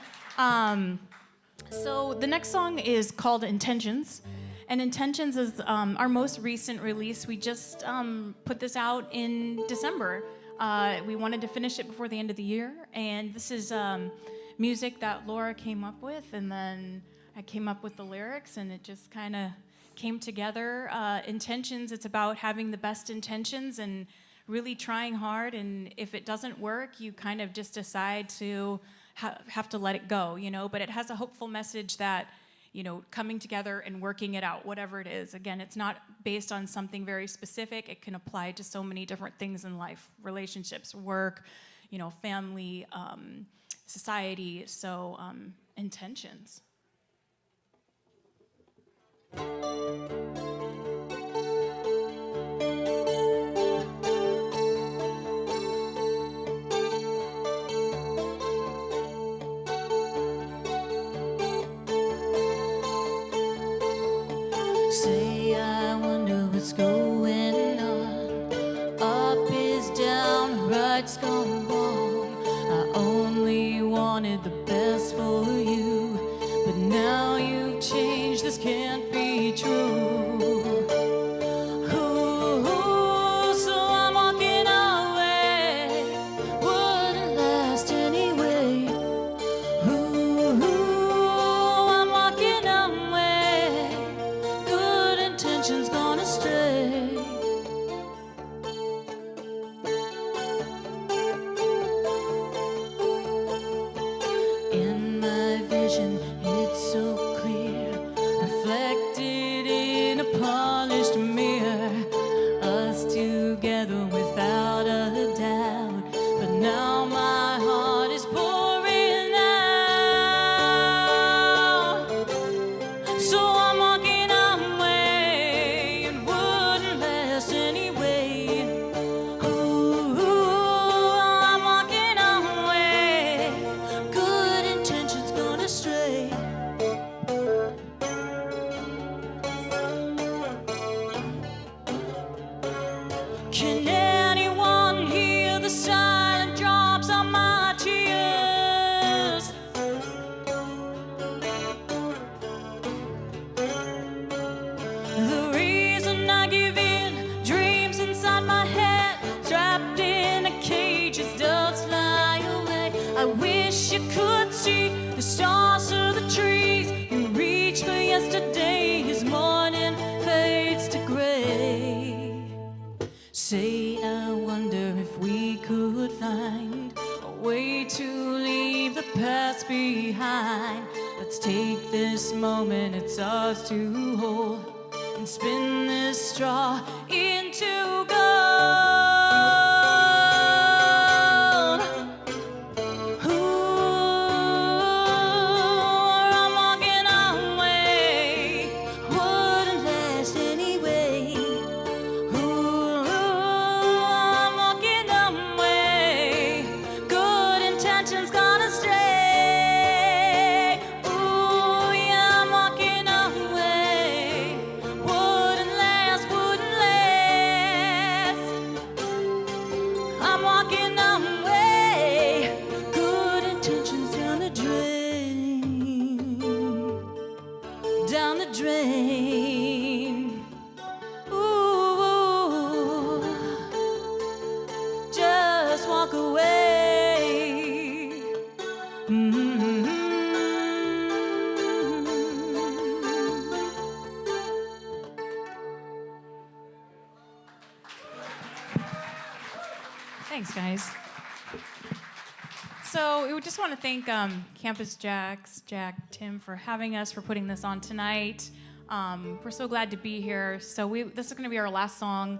So the next song is called Intentions. And Intentions is our most recent release. We just put this out in December. We wanted to finish it before the end of the year. And this is music that Laura came up with. And then I came up with the lyrics. And it just kind of came together. Intentions, it's about having the best intentions and really trying hard. And if it doesn't work, you kind of just decide to have to let it go, you know. But it has a hopeful message that, you know, coming together and working it out, whatever it is. Again, it's not based on something very specific. It can apply to so many different things in life, relationships, work, you know, family, society. So, intentions. right's gone wrong. I only wanted the best for you, but now you've changed, this can't be true. Ooh, so I'm walking away, wouldn't last anyway. Ooh, I'm walking away, good intentions gone astray. In my vision, it's so clear, reflected in a polished mirror, us together without a doubt. But now my heart is pouring out. So I'm walking away, it wouldn't last anyway. Ooh, I'm walking away, good intentions gone astray. Can anyone hear the silent drops on my tears? The reason I give in, dreams inside my head, trapped in a cage as doves fly away. I wish you could see the stars through the trees. You reach for yesterday as morning fades to gray. Say, I wonder if we could find a way to leave the past behind. Let's take this moment, it's ours to hold, and spin this straw into gold. Ooh, I'm walking away, wouldn't last anyway. Ooh, I'm walking away, good intentions gone astray. Ooh, yeah, I'm walking away, wouldn't last, wouldn't last. I'm walking away, good intentions down the drain, down the drain. Ooh, just walk away. Mm-hmm. Thanks, guys. So we just want to thank Campus JAX, Jack, Tim for having us, for putting this on tonight. We're so glad to be here. So this is going to be our last song.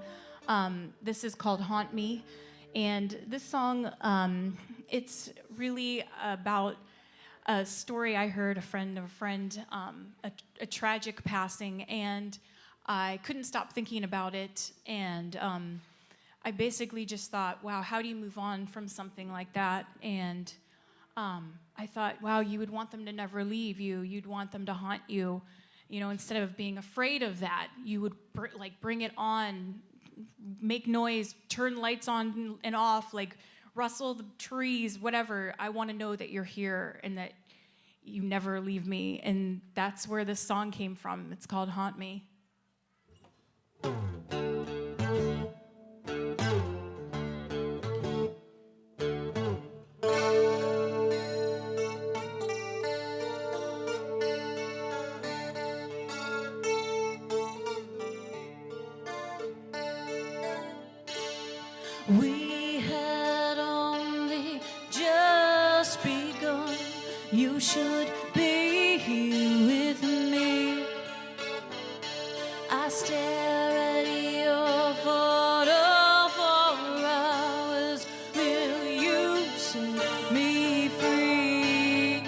This is called Haunt Me. And this song, it's really about a story I heard, a friend of a friend, a tragic passing, and I couldn't stop thinking about it. And I basically just thought, wow, how do you move on from something like that? And I thought, wow, you would want them to never leave you. You'd want them to haunt you. You know, instead of being afraid of that, you would bring it on, make noise, turn lights on and off, like rustle the trees, whatever. I want to know that you're here and that you never leave me. And that's where this song came from. It's called Haunt Me. We had only just begun. You should be here with me. I stare at your photo for hours. Will you set me free?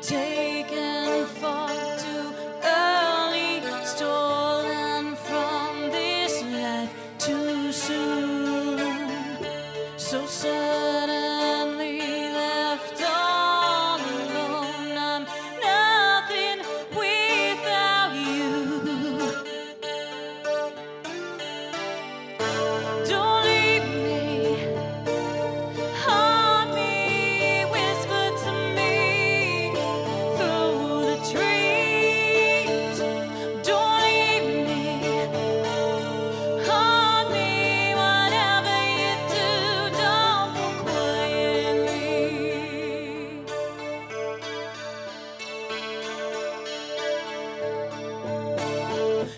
Taken far too early, stolen from this life too soon. So suddenly left all alone. I'm nothing without you.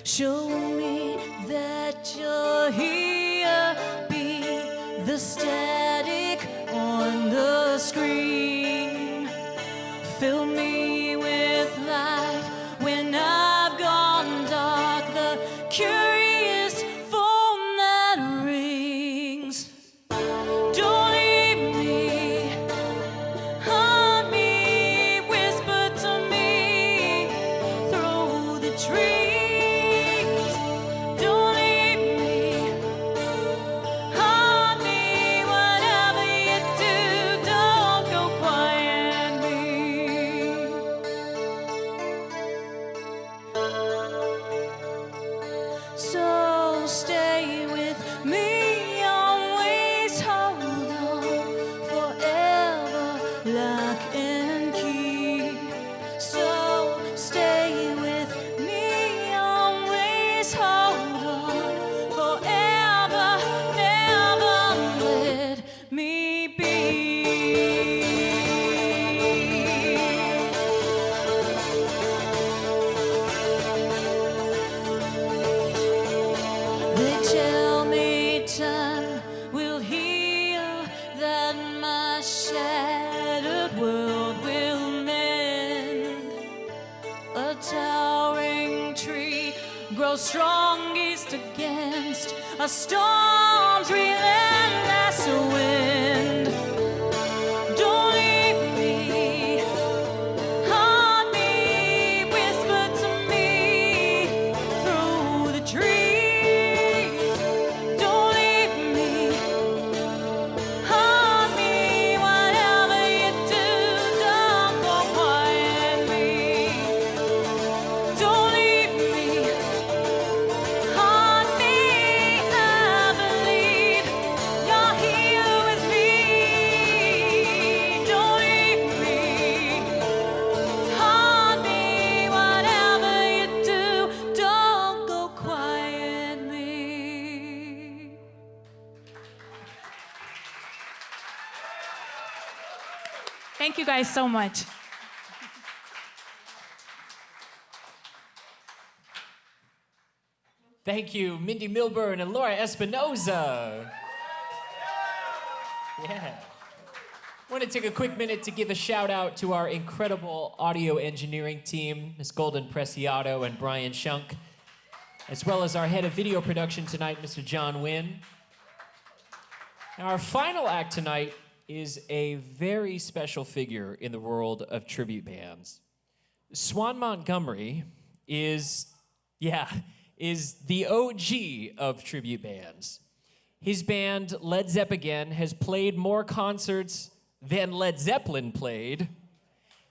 Show me that you're here. Be the static on the screen. Fill me with light when I've gone dark. The curious phone that rings. Don't leave me. Haunt me. Whisper to me through the trees. Don't leave me. Haunt me. Whatever you do, don't go quietly. So stay with me, always hold on, forever lock and key. So stay with me, always hold on, forever, never let me be. They tell me time will heal, that my shattered world will mend. A towering tree grows strongest against a storm's relentless wind. Don't leave me. Haunt me. Whisper to me through the trees. Don't leave me. Haunt me. Whatever you do, don't go quietly. Don't leave me. Haunt me. I believe you're here with me. Don't leave me. Haunt me. Whatever you do, don't go quietly. Thank you guys so much. Thank you, Mindy Milburn and Laura Espinoza. Yeah. I want to take a quick minute to give a shout out to our incredible audio engineering team, Ms. Golden Preciado and Brian Shunk, as well as our head of video production tonight, Mr. John Wynn. Now, our final act tonight is a very special figure in the world of tribute bands. Swan Montgomery is the OG of tribute bands. His band, Led Zepagain, has played more concerts than Led Zeppelin played.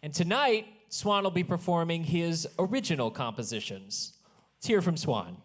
And tonight, Swan will be performing his original compositions. Let's hear from Swan.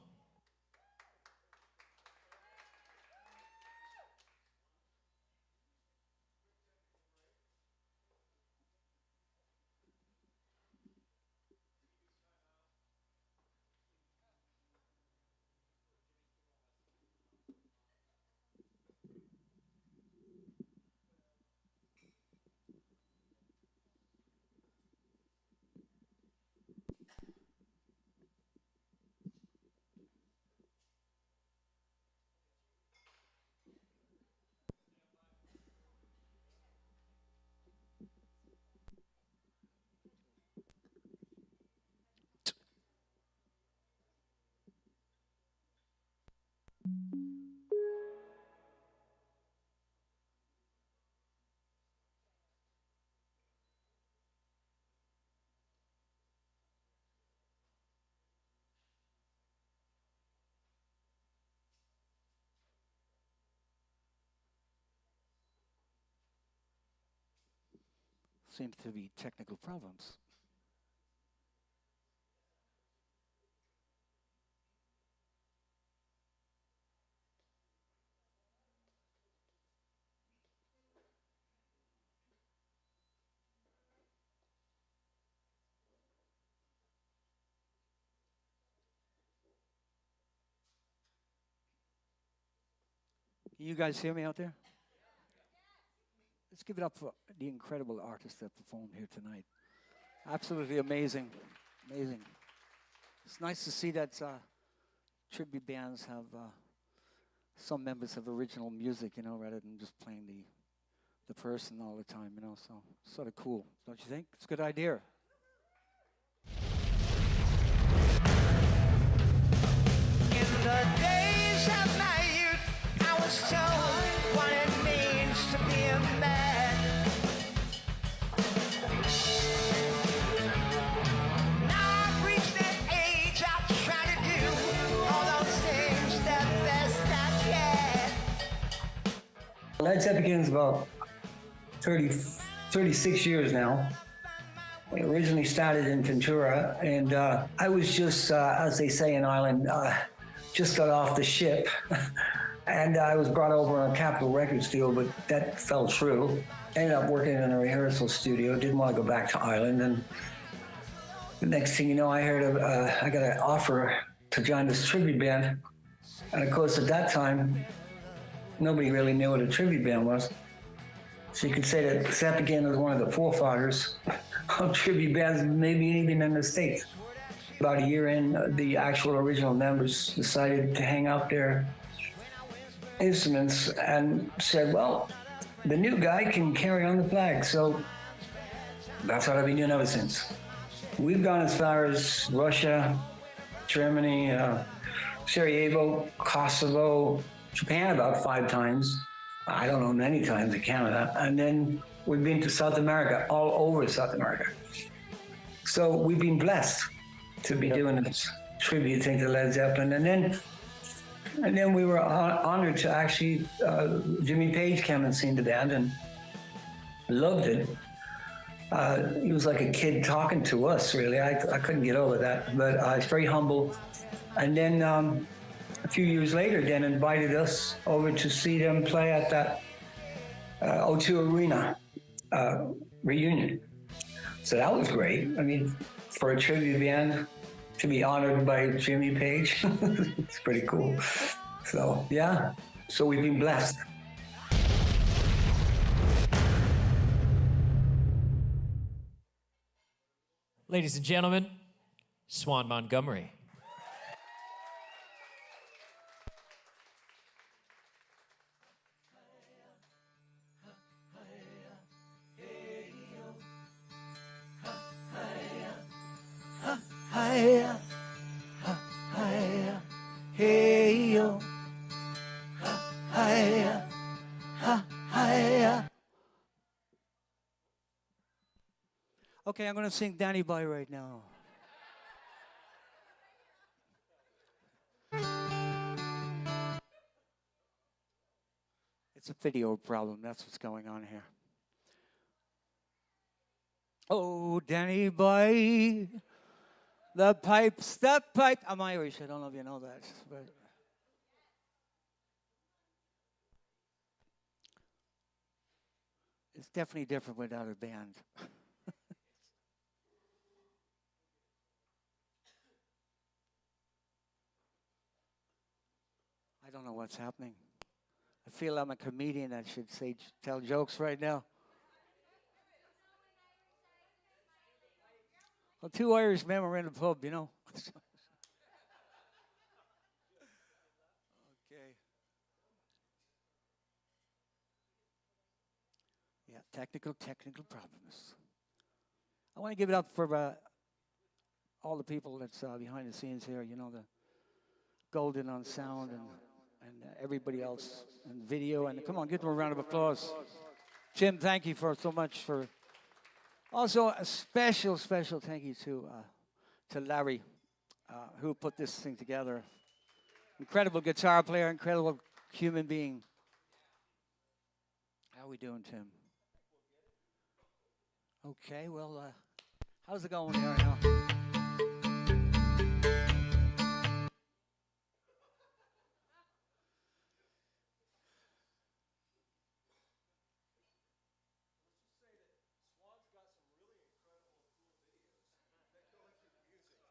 Seems to be technical problems. Can you guys hear me out there? Let's give it up for the incredible artists that performed here tonight. Absolutely amazing, amazing. It's nice to see that tribute bands have some members of original music, you know, rather than just playing the person all the time, you know. So sort of cool, don't you think? It's a good idea. In the days of my youth, I was told what it means to be a man. Now I've reached that age, I'll try to do all those things the best I can. Led Zepagain is about 36 years now. We originally started in Ventura, and I was just, as they say in Ireland, just got off the ship. And I was brought over on a Capitol Records deal, but that fell through. Ended up working in a rehearsal studio, didn't want to go back to Ireland. And the next thing you know, I heard I got an offer to join this tribute band. And of course, at that time, nobody really knew what a tribute band was. So you could say that Zepagain was one of the forefathers of tribute bands, maybe even in the States. About a year in, the actual original members decided to hang out their instruments and said, well, the new guy can carry on the flag. So that's what I've been doing ever since. We've gone as far as Russia, Germany, Sarajevo, Kosovo, Japan about 5 times. I don't know, many times in Canada. And then we've been to South America, all over South America. So we've been blessed to be doing this tribute thing to Led Zeppelin. And then we were honored to actually, Jimmy Page came and seen the band and loved it. He was like a kid talking to us, really. I couldn't get over that, but he's very humble. And then a few years later, then invited us over to see them play at that O2 Arena reunion. So that was great. I mean, for a tribute band to be honored by Jimmy Page, it's pretty cool. So yeah, so we've been blessed. Ladies and gentlemen, Swan Montgomery. Hiya, hiya, hey yo, hiya, hiya. Okay, I'm going to sing Danny Boy right now. It's a video problem. That's what's going on here. Oh, Danny Boy, the pipes, the pipe. I'm Irish. I don't know if you know that. But it's definitely different without a band. I don't know what's happening. I feel I'm a comedian that should tell jokes right now. Well, 2 Irish men were in the pub, you know. Okay. Yeah, technical problems. I want to give it up for all the people that's behind the scenes here. You know, the Golden on sound and everybody else and video. And come on, give them a round of applause. Jim, thank you so much for. Also, a special thank you to Larry, who put this thing together. Incredible guitar player, incredible human being. How are we doing, Tim? Okay, well, how's it going here now?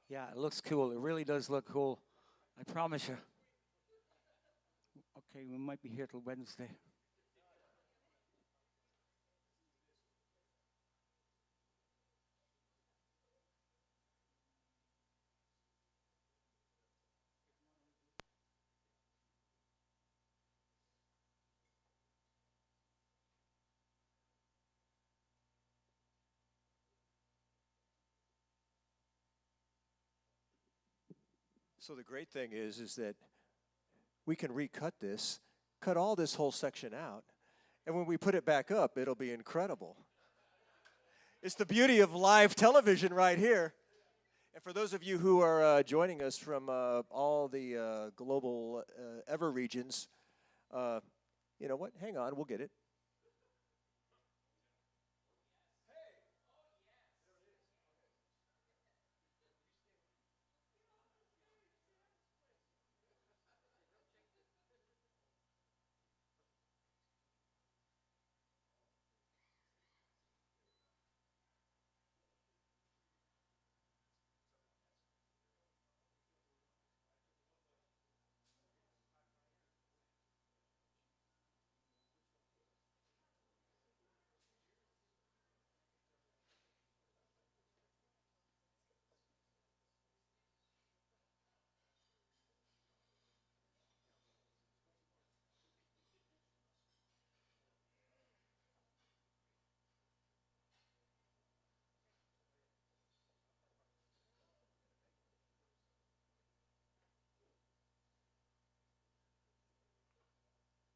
Yeah, it looks cool. It really does look cool. I promise you. Okay, we might be here till Wednesday. So the great thing is that we can recut this, cut all this whole section out, and when we put it back up, it'll be incredible. It's the beauty of live television right here. And for those of you who are joining us from all the global ever regions, you know what? Hang on, we'll get it.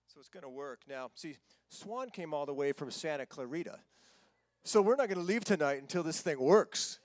So it's going to work. Now, see, Swan came all the way from Santa Clarita. So we're not going to leave tonight until this thing works.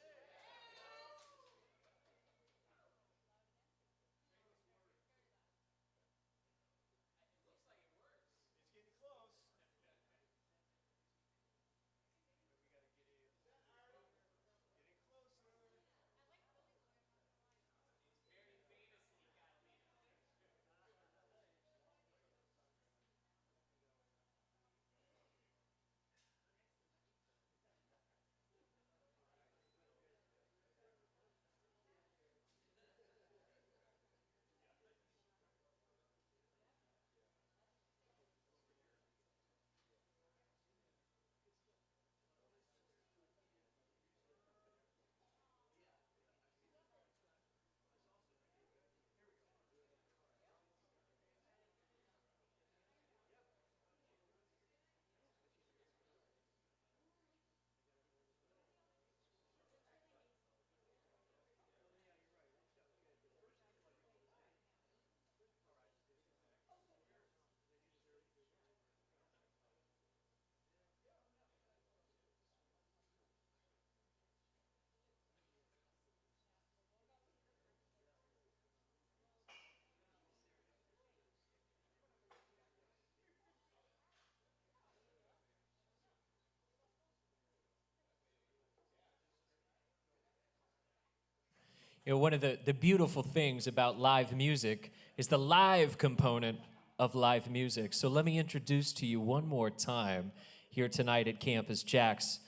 You know, one of the beautiful things about live music is the live component of live music. So let me introduce to you one more time here tonight at Campus JAX,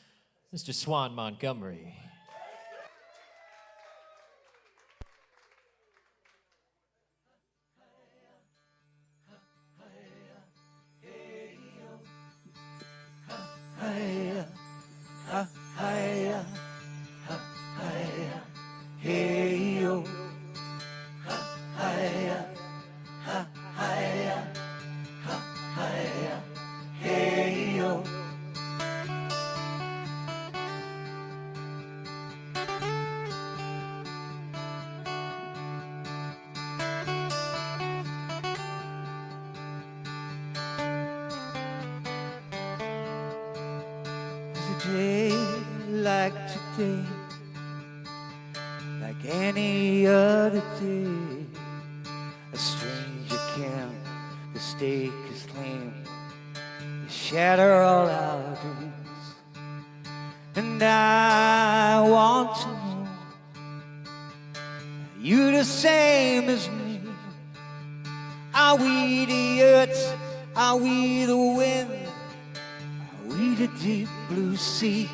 Mr. Swan Montgomery. Like today, like any other day, a stranger can mistake his claim, shatter all our dreams. And I want to know, are you the same as me? Are we the earth? Are we the wind? Are we the deep blue sea?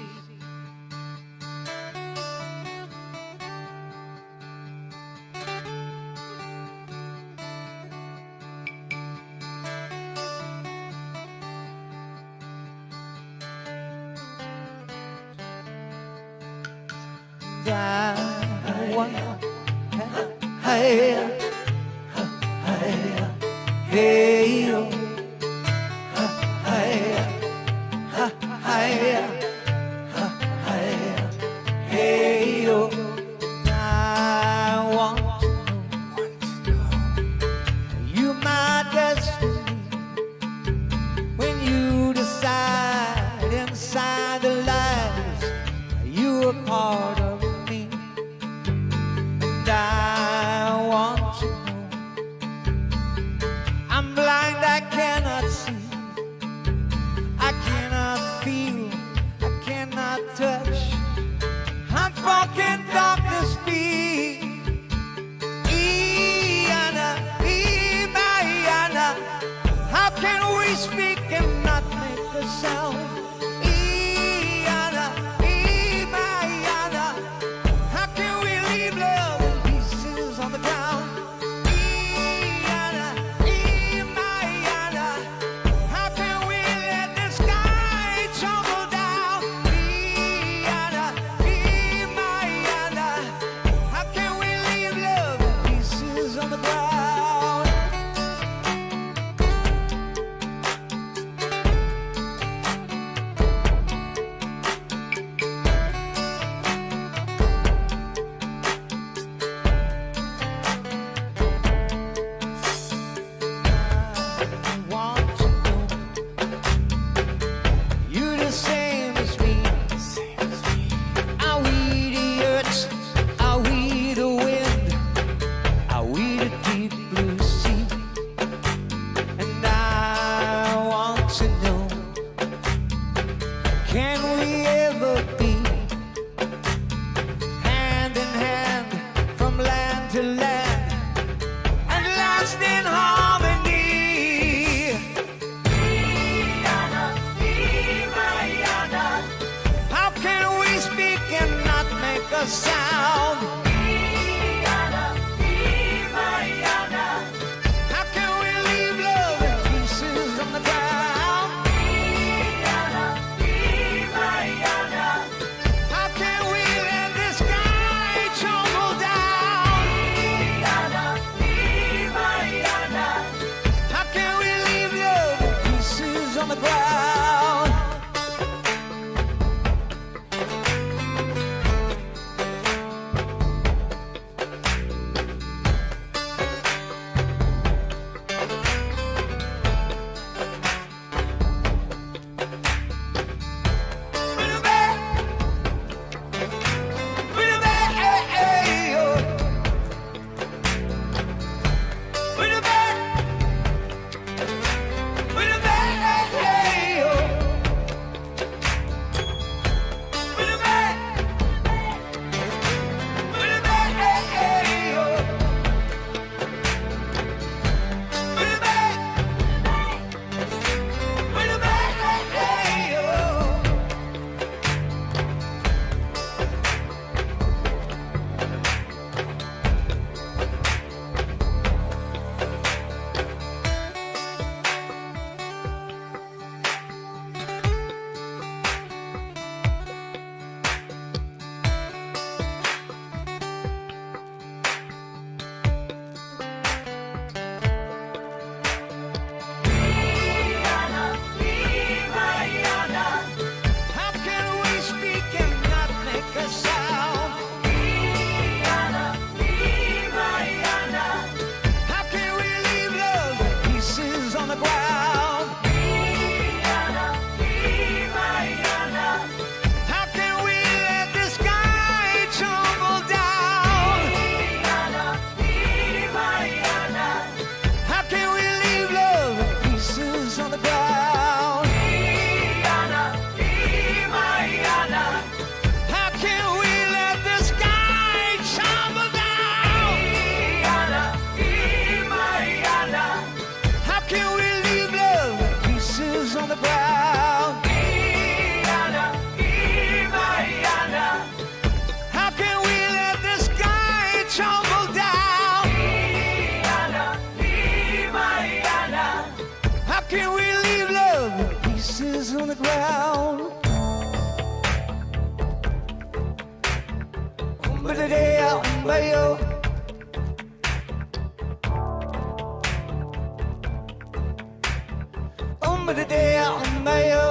but the day I'm mayo.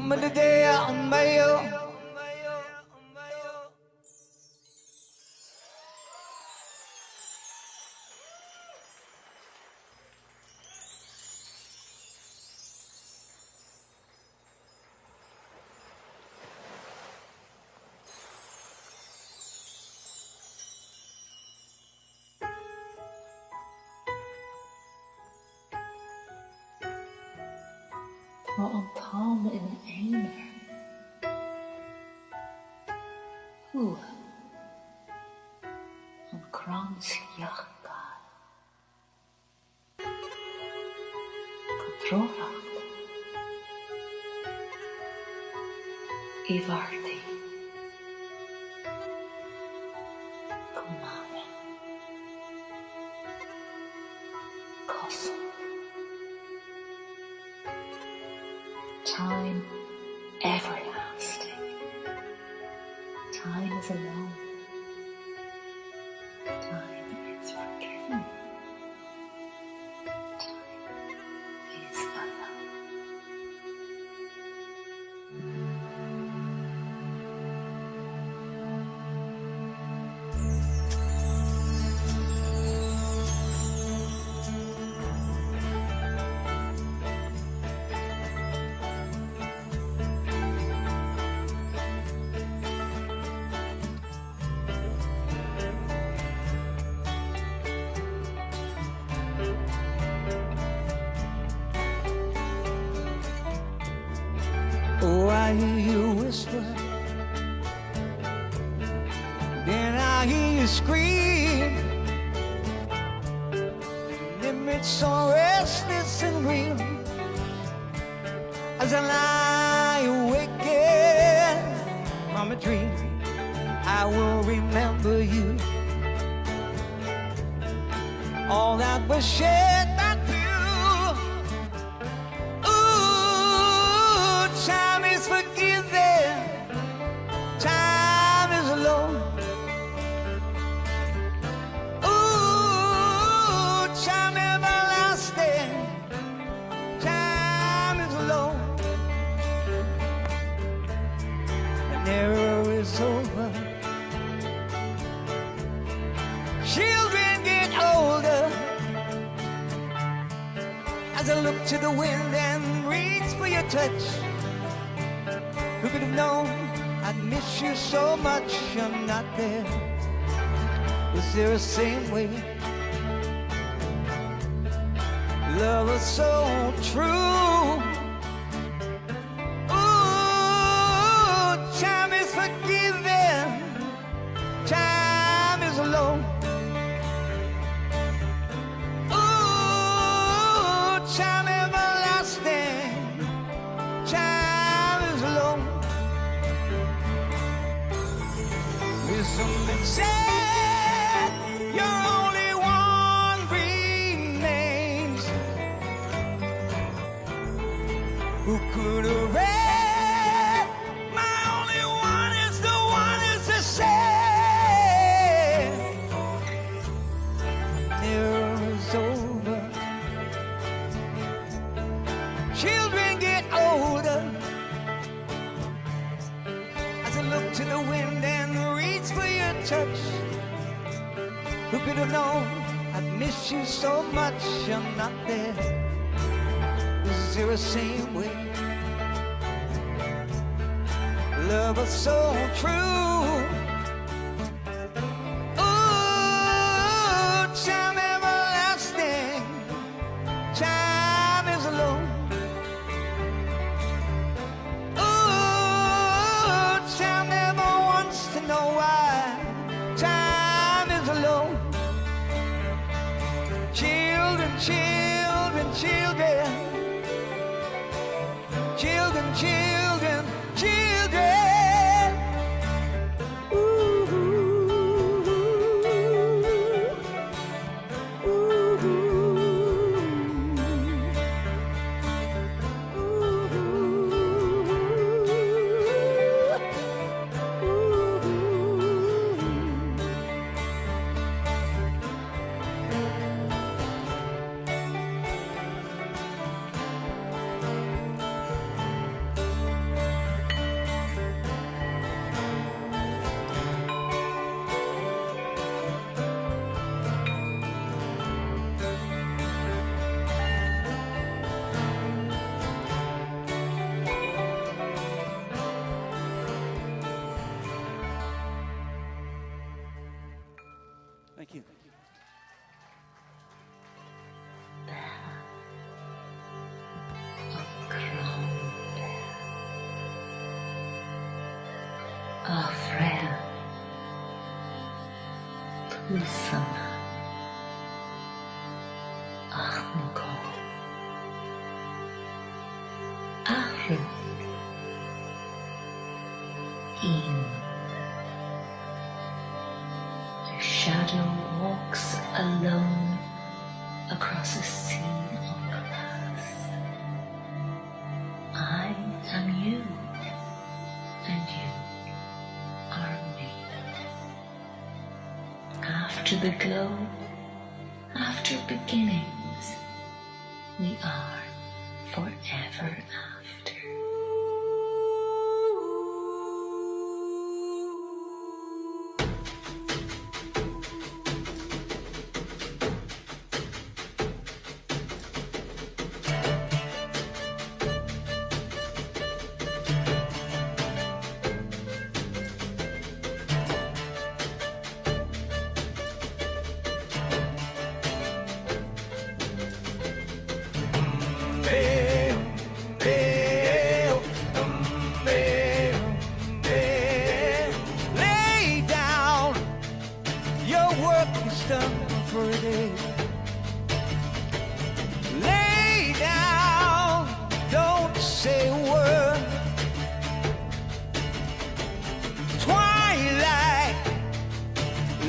But the day I'm mayo. Og om palmen in de ener. Om krans jakka. Kontrollrakt. I varti. Komame. Kosm. Time everlasting. Time is alone. Time is forgiven. Time is alone. Oh, I hear you whisper, then I hear you scream. Limits so restless and green as I lie awake from a dream. I will remember you. All that was shared by you. Ooh, time is forgiven. Time is alone. Ooh, time everlasting. Time is alone. An era is over. Children get older. As I look to the wind and reach for your touch, who could have known I'd miss you so much? I'm not there. Is there a same way? Love is so true. Ooh, time is forgiven. Time is alone. Ooh, time everlasting. Time is alone. Wisdom that said you're only one remains. Who could have read my only one is the one is the same. Era is over. Children get older. As I look to the wind and reach for your touch, who could have known I'd miss you so much? I'm not there. Is there a same way? Love is so true. Ooh, time everlasting. Time is alone. Ooh, time never wants to know why. Time is alone. Children, children, children. Children, children, children. Thank you. Afreda Tusana Ahnuko Ahru In a shadow walks alone across a sea of glass. I am you, and you are me. After the glow, after beginnings, we are forever after. Lay down, your work is done for a day. Lay down, don't say a word. Twilight,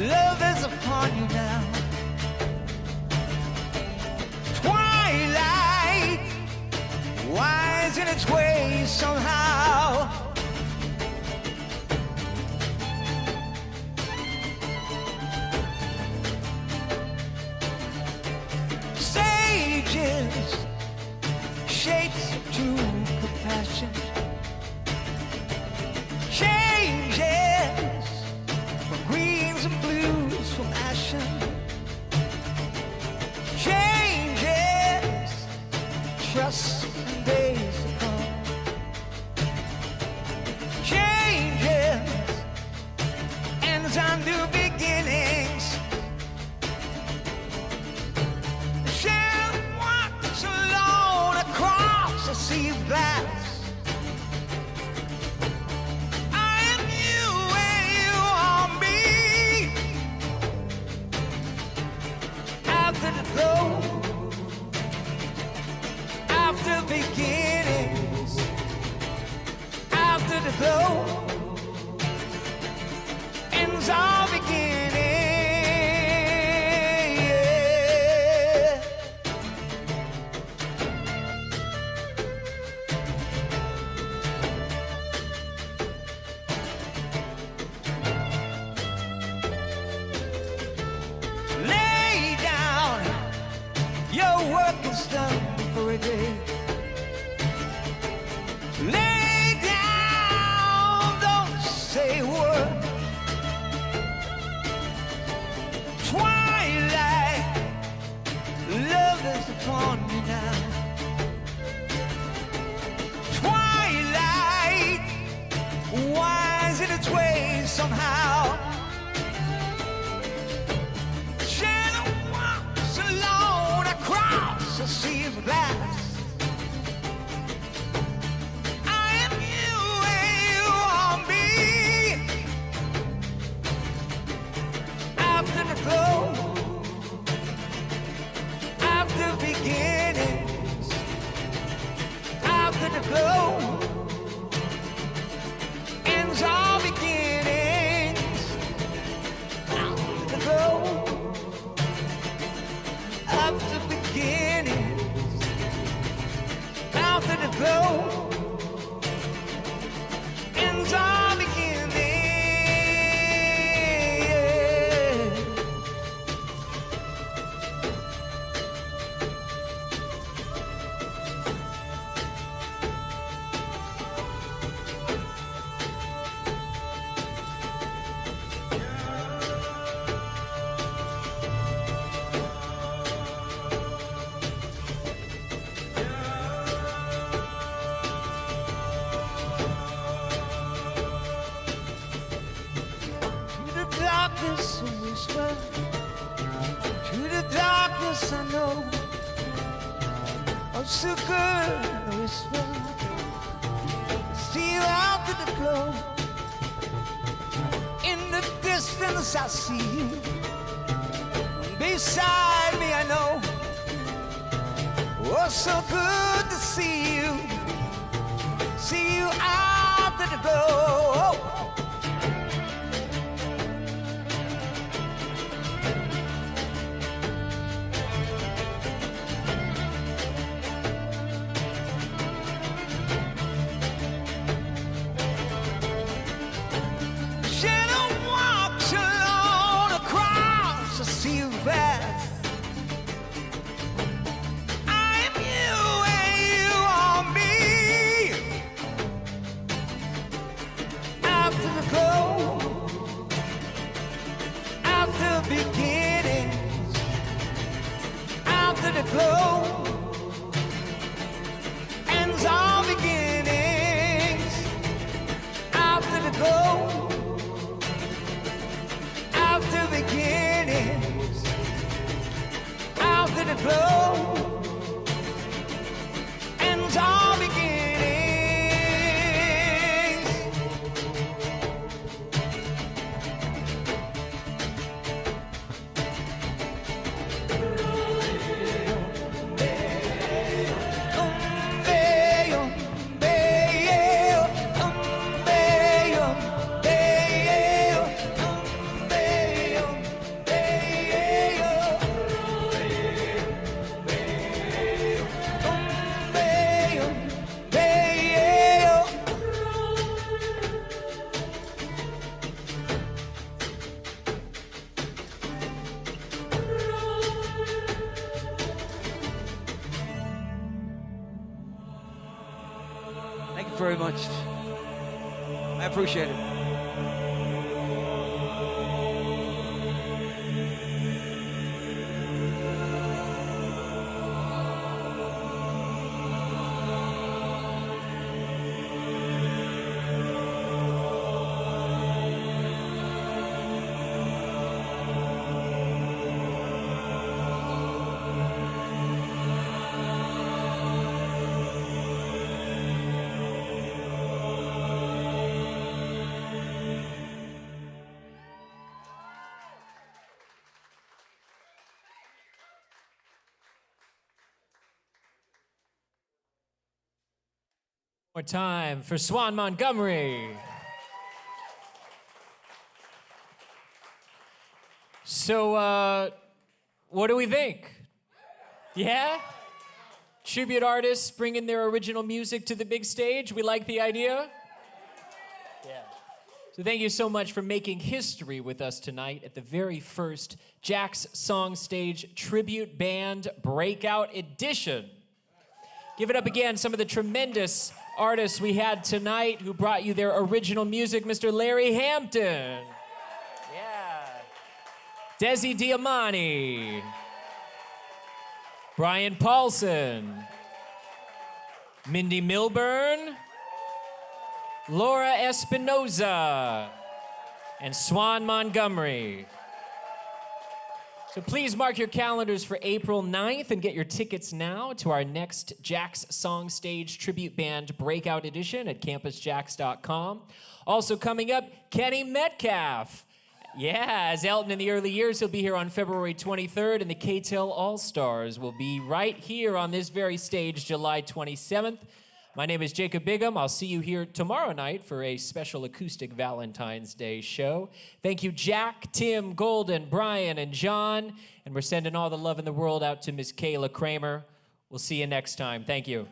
love is upon you now. Twilight, wise in its way somehow. Sages, shapes of true compassion. Changes from greens and blues from ashen. Changes, trust and days to come. Changes, ends on new beginnings. Shall walks alone across the sea of glass. I am you and you are me. After the glow, after beginnings, after the glow, ends all beginning. Yeah. Lay down, your work is done for a day. Lay down, don't say a word. Twilight, love is upon you now. Twilight, wise in its ways somehow. Shadow walks alone across a sea of glass. I am you and you are me. After the glow, after beginnings, after the glow, ends all beginnings. After the glow, after beginnings, after the glow, ends all beginnings. Through the darkness, a whisper yes I know. Oh, so good, the whisper. See you out to the glow. In the distance I see you. Beside me I know. Oh, so good to see you. See you out to the glow. Very much. I appreciate it. More time for Swan Montgomery. So, what do we think? Yeah? Tribute artists bringing their original music to the big stage. We like the idea? Yeah. So thank you so much for making history with us tonight at the very first JAX SongStage Tribute Band Breakout Edition. Give it up again, some of the tremendous artists we had tonight who brought you their original music. Mr. Larry Hampton. Yeah. Desi Diamani. Brian Paulson. Mindy Milburn. Laura Espinoza. And Swan Montgomery. So please mark your calendars for April 9th and get your tickets now to our next JAX SongStage Tribute Band Breakout Edition at campusjax.com. Also coming up, Kenny Metcalf. Yeah, as Elton in the early years, he'll be here on February 23rd, and the K-Tel All Stars will be right here on this very stage July 27th. My name is Jacob Bigham. I'll see you here tomorrow night for a special acoustic Valentine's Day show. Thank you, Jack, Tim, Golden, Brian, and John. And we're sending all the love in the world out to Miss Kayla Kramer. We'll see you next time. Thank you.